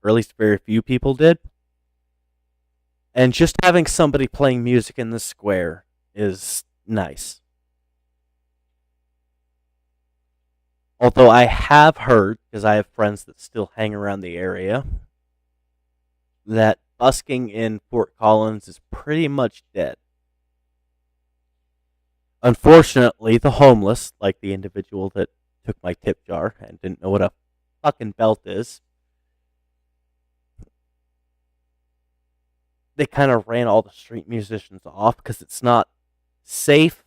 Or at least very few people did. And just having somebody playing music in the square is nice. Although I have heard, because I have friends that still hang around the area, that busking in Fort Collins is pretty much dead. Unfortunately, the homeless, like the individual that took my tip jar and didn't know what a fucking belt is, they kind of ran all the street musicians off because it's not safe,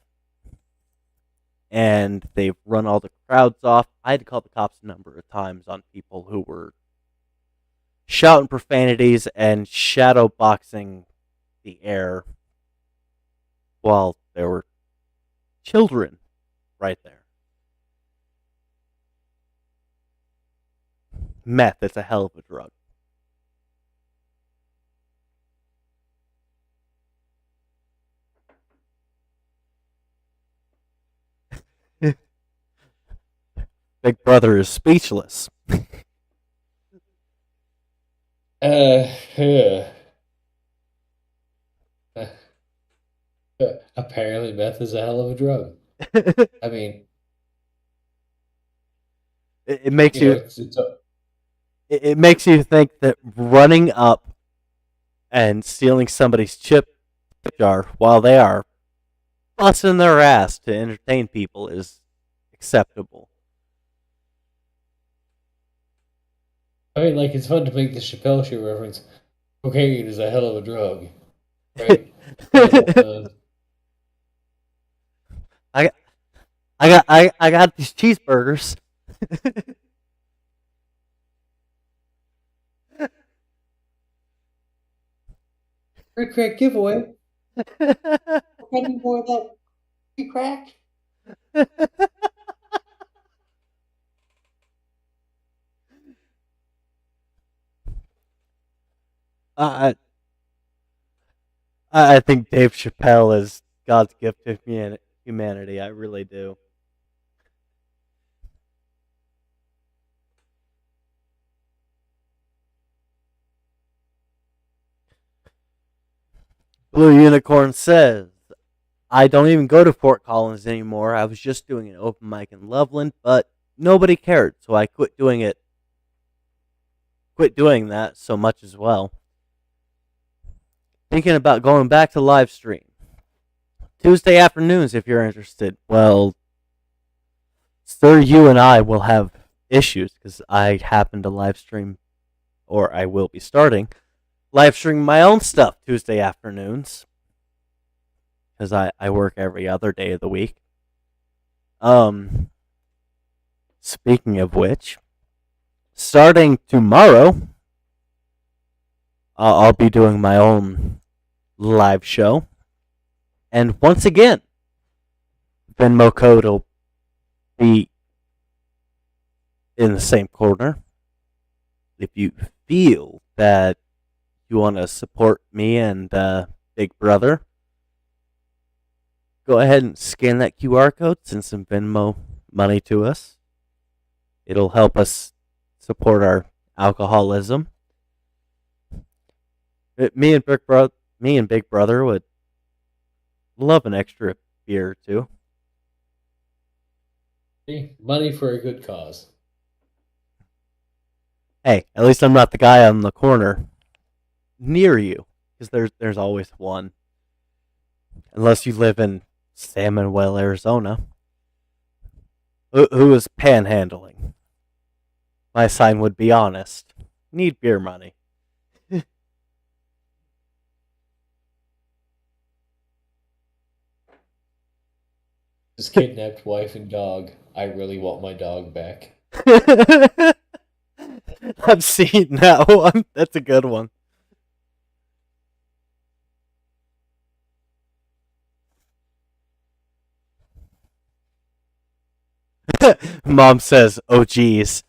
and they've run all the crowds off. I had to call the cops a number of times on people who were shouting profanities and shadow boxing the air while there were children right there. Meth is a hell of a drug. Big Brother is speechless. Apparently, meth is a hell of a drug. I mean, it makes you. It's It makes you think that running up and stealing somebody's chip jar while they are busting their ass to entertain people is acceptable. I mean, like, it's fun to make the Chappelle Show reference. Cocaine is a hell of a drug, right? I got these cheeseburgers. Free crack giveaway. Any more of that free crack? I I think Dave Chappelle is God's gift to humanity. I really do. Blue Unicorn says, I don't even go to Fort Collins anymore. I was just doing an open mic in Loveland, but nobody cared, so I quit doing that so much as well. Thinking about going back to live stream. Tuesday afternoons if you're interested. Well, sir, you and I will have issues because I happen to live stream, or I will be starting, live stream my own stuff Tuesday afternoons because I work every other day of the week. Um, Speaking of which, starting tomorrow, I'll be doing my own live show. And once again, Venmo code will be in the same corner. If you feel that you want to support me and Big Brother, go ahead and scan that QR code, send some Venmo money to us. It'll help us support our alcoholism. Me and Big Brother would love an extra beer or two. Money for a good cause. Hey, at least I'm not the guy on the corner near you, because there's always one. Unless you live in Salmonwell, Arizona. Who is panhandling? My sign would be honest. Need beer money. His kidnapped wife and dog. I really want my dog back. I've seen that one. That's a good one. Mom says, oh geez.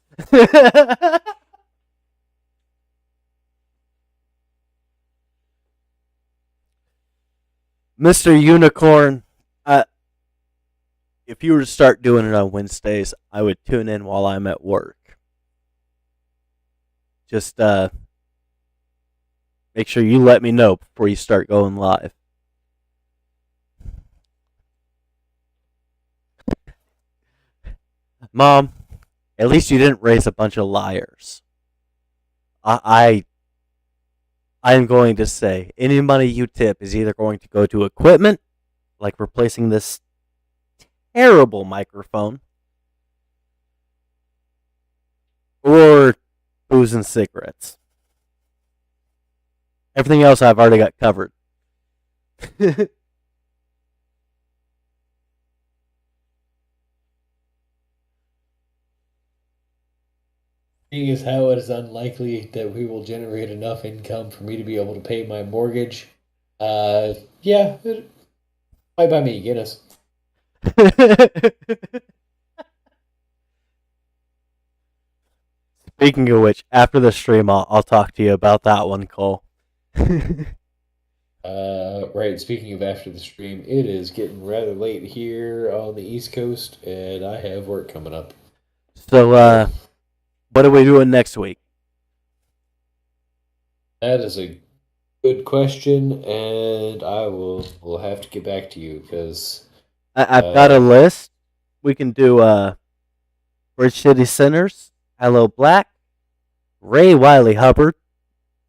Mr. Unicorn, if you were to start doing it on Wednesdays, I would tune in while I'm at work. Just make sure you let me know before you start going live. Mom, at least you didn't raise a bunch of liars. I am going to say any money you tip is either going to go to equipment, like replacing this terrible microphone, or booze and cigarettes. Everything else I've already got covered. Seeing as how it is unlikely that we will generate enough income for me to be able to pay my mortgage, yeah, might buy me Guinness. Speaking of which, after the stream, I'll talk to you about that one, Cole. Right, speaking of after the stream, it is getting rather late here on the East Coast, and I have work coming up. So, what are we doing next week? That is a good question, and will have to get back to you because I've got a list. We can do Bridge City Sinners, Hello Black, Ray Wiley Hubbard,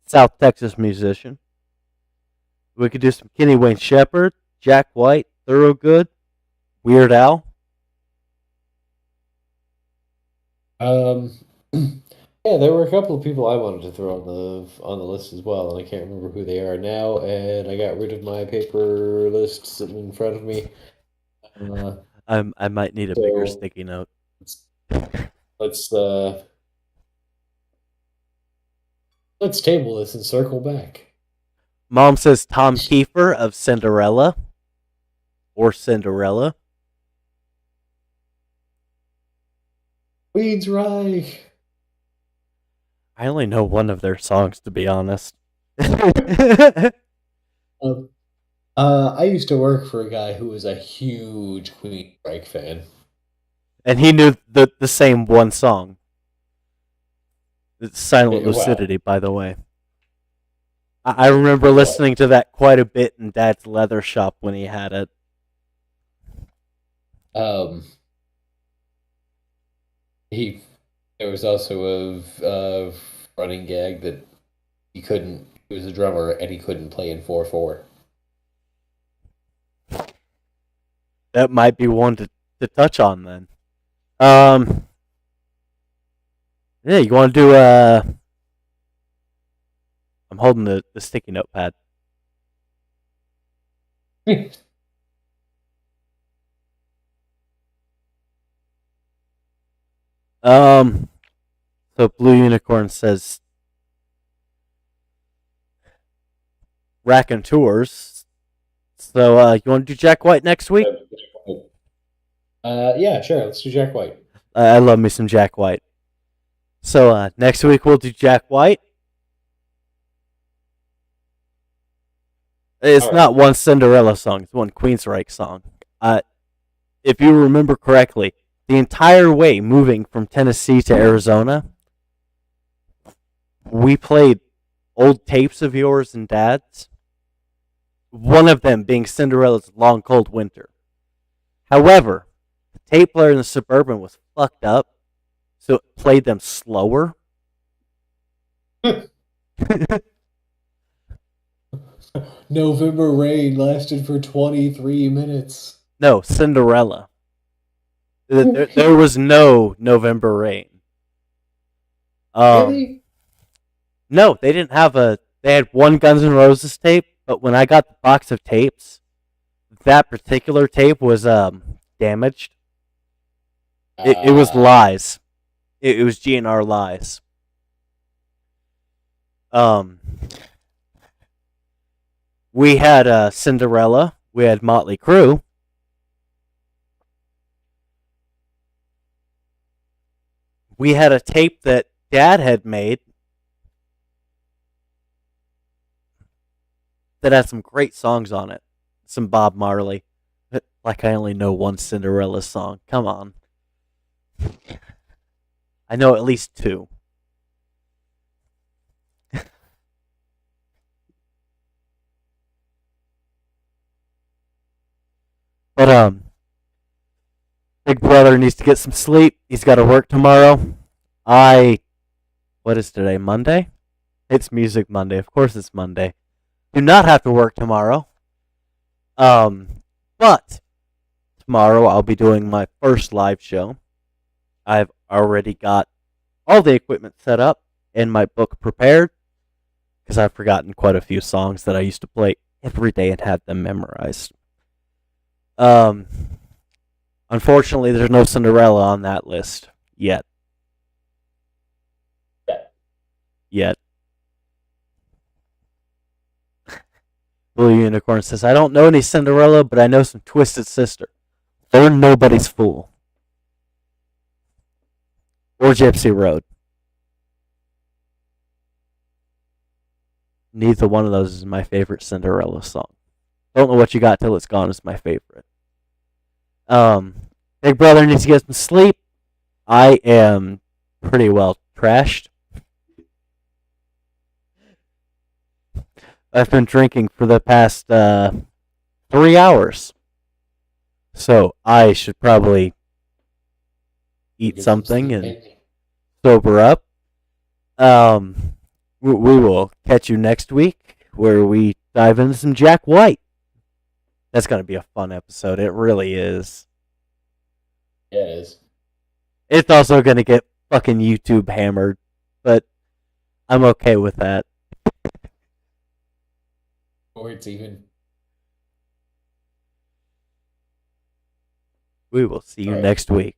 South Texas musician. We could do some Kenny Wayne Shepherd, Jack White, Thorogood, Weird Al. Yeah, there were a couple of people I wanted to throw on the list as well, and I can't remember who they are now. And I got rid of my paper list sitting in front of me. I might need a bigger sticky note. Let's table this and circle back. Mom says Tom Kiefer of Cinderella or Cinderella. Queensryche. I only know one of their songs, to be honest. I used to work for a guy who was a huge Queen Strike fan. And he knew the same one song. It's Silent Well, Lucidity, by the way. I remember listening to that quite a bit in Dad's leather shop when he had it. He there was also a running gag that he couldn't. He was a drummer and he couldn't play in 4/4. That might be one to touch on then. Yeah, you want to do I'm holding the sticky notepad. So Blue Unicorn says Raconteurs. So you want to do Jack White next week? Yeah, sure. Let's do Jack White. I love me some Jack White. So next week we'll do Jack White. It's All right. not one Cinderella song. It's one Queensryche song. If you remember correctly, the entire way moving from Tennessee to Arizona, we played old tapes of yours and Dad's. One of them being Cinderella's Long Cold Winter. However, the tape player in the Suburban was fucked up, so it played them slower. November Rain lasted for 23 minutes. No, Cinderella. There was no November Rain. Really? No, they didn't have a. They had one Guns N' Roses tape, but when I got the box of tapes, that particular tape was damaged. It was Lies. It was GNR Lies. We had Cinderella. We had Motley Crue. We had a tape that Dad had made that had some great songs on it. Some Bob Marley. Like I only know one Cinderella song. Come on. I know at least two. But Big Brother needs to get some sleep. He's got to work tomorrow. What is today? Monday? It's Music Monday. Of course it's Monday. Do not have to work tomorrow. But tomorrow I'll be doing my first live show. I've already got all the equipment set up and my book prepared because I've forgotten quite a few songs that I used to play every day and had them memorized. Unfortunately, there's no Cinderella on that list yet. Blue Unicorn says, I don't know any Cinderella, but I know some Twisted Sister. They're nobody's fool. Or Gypsy Road. Neither one of those is my favorite Cinderella song. Don't Know What You Got Till It's Gone is my favorite. Big Brother needs to get some sleep. I am pretty well trashed. I've been drinking for the past 3 hours. So I should probably eat something and sober up. We will catch you next week where we dive into some Jack White. That's going to be a fun episode. It really is. Yeah, it is. It's also going to get fucking YouTube hammered, but I'm okay with that. Or it's even. We will see you All right. next week.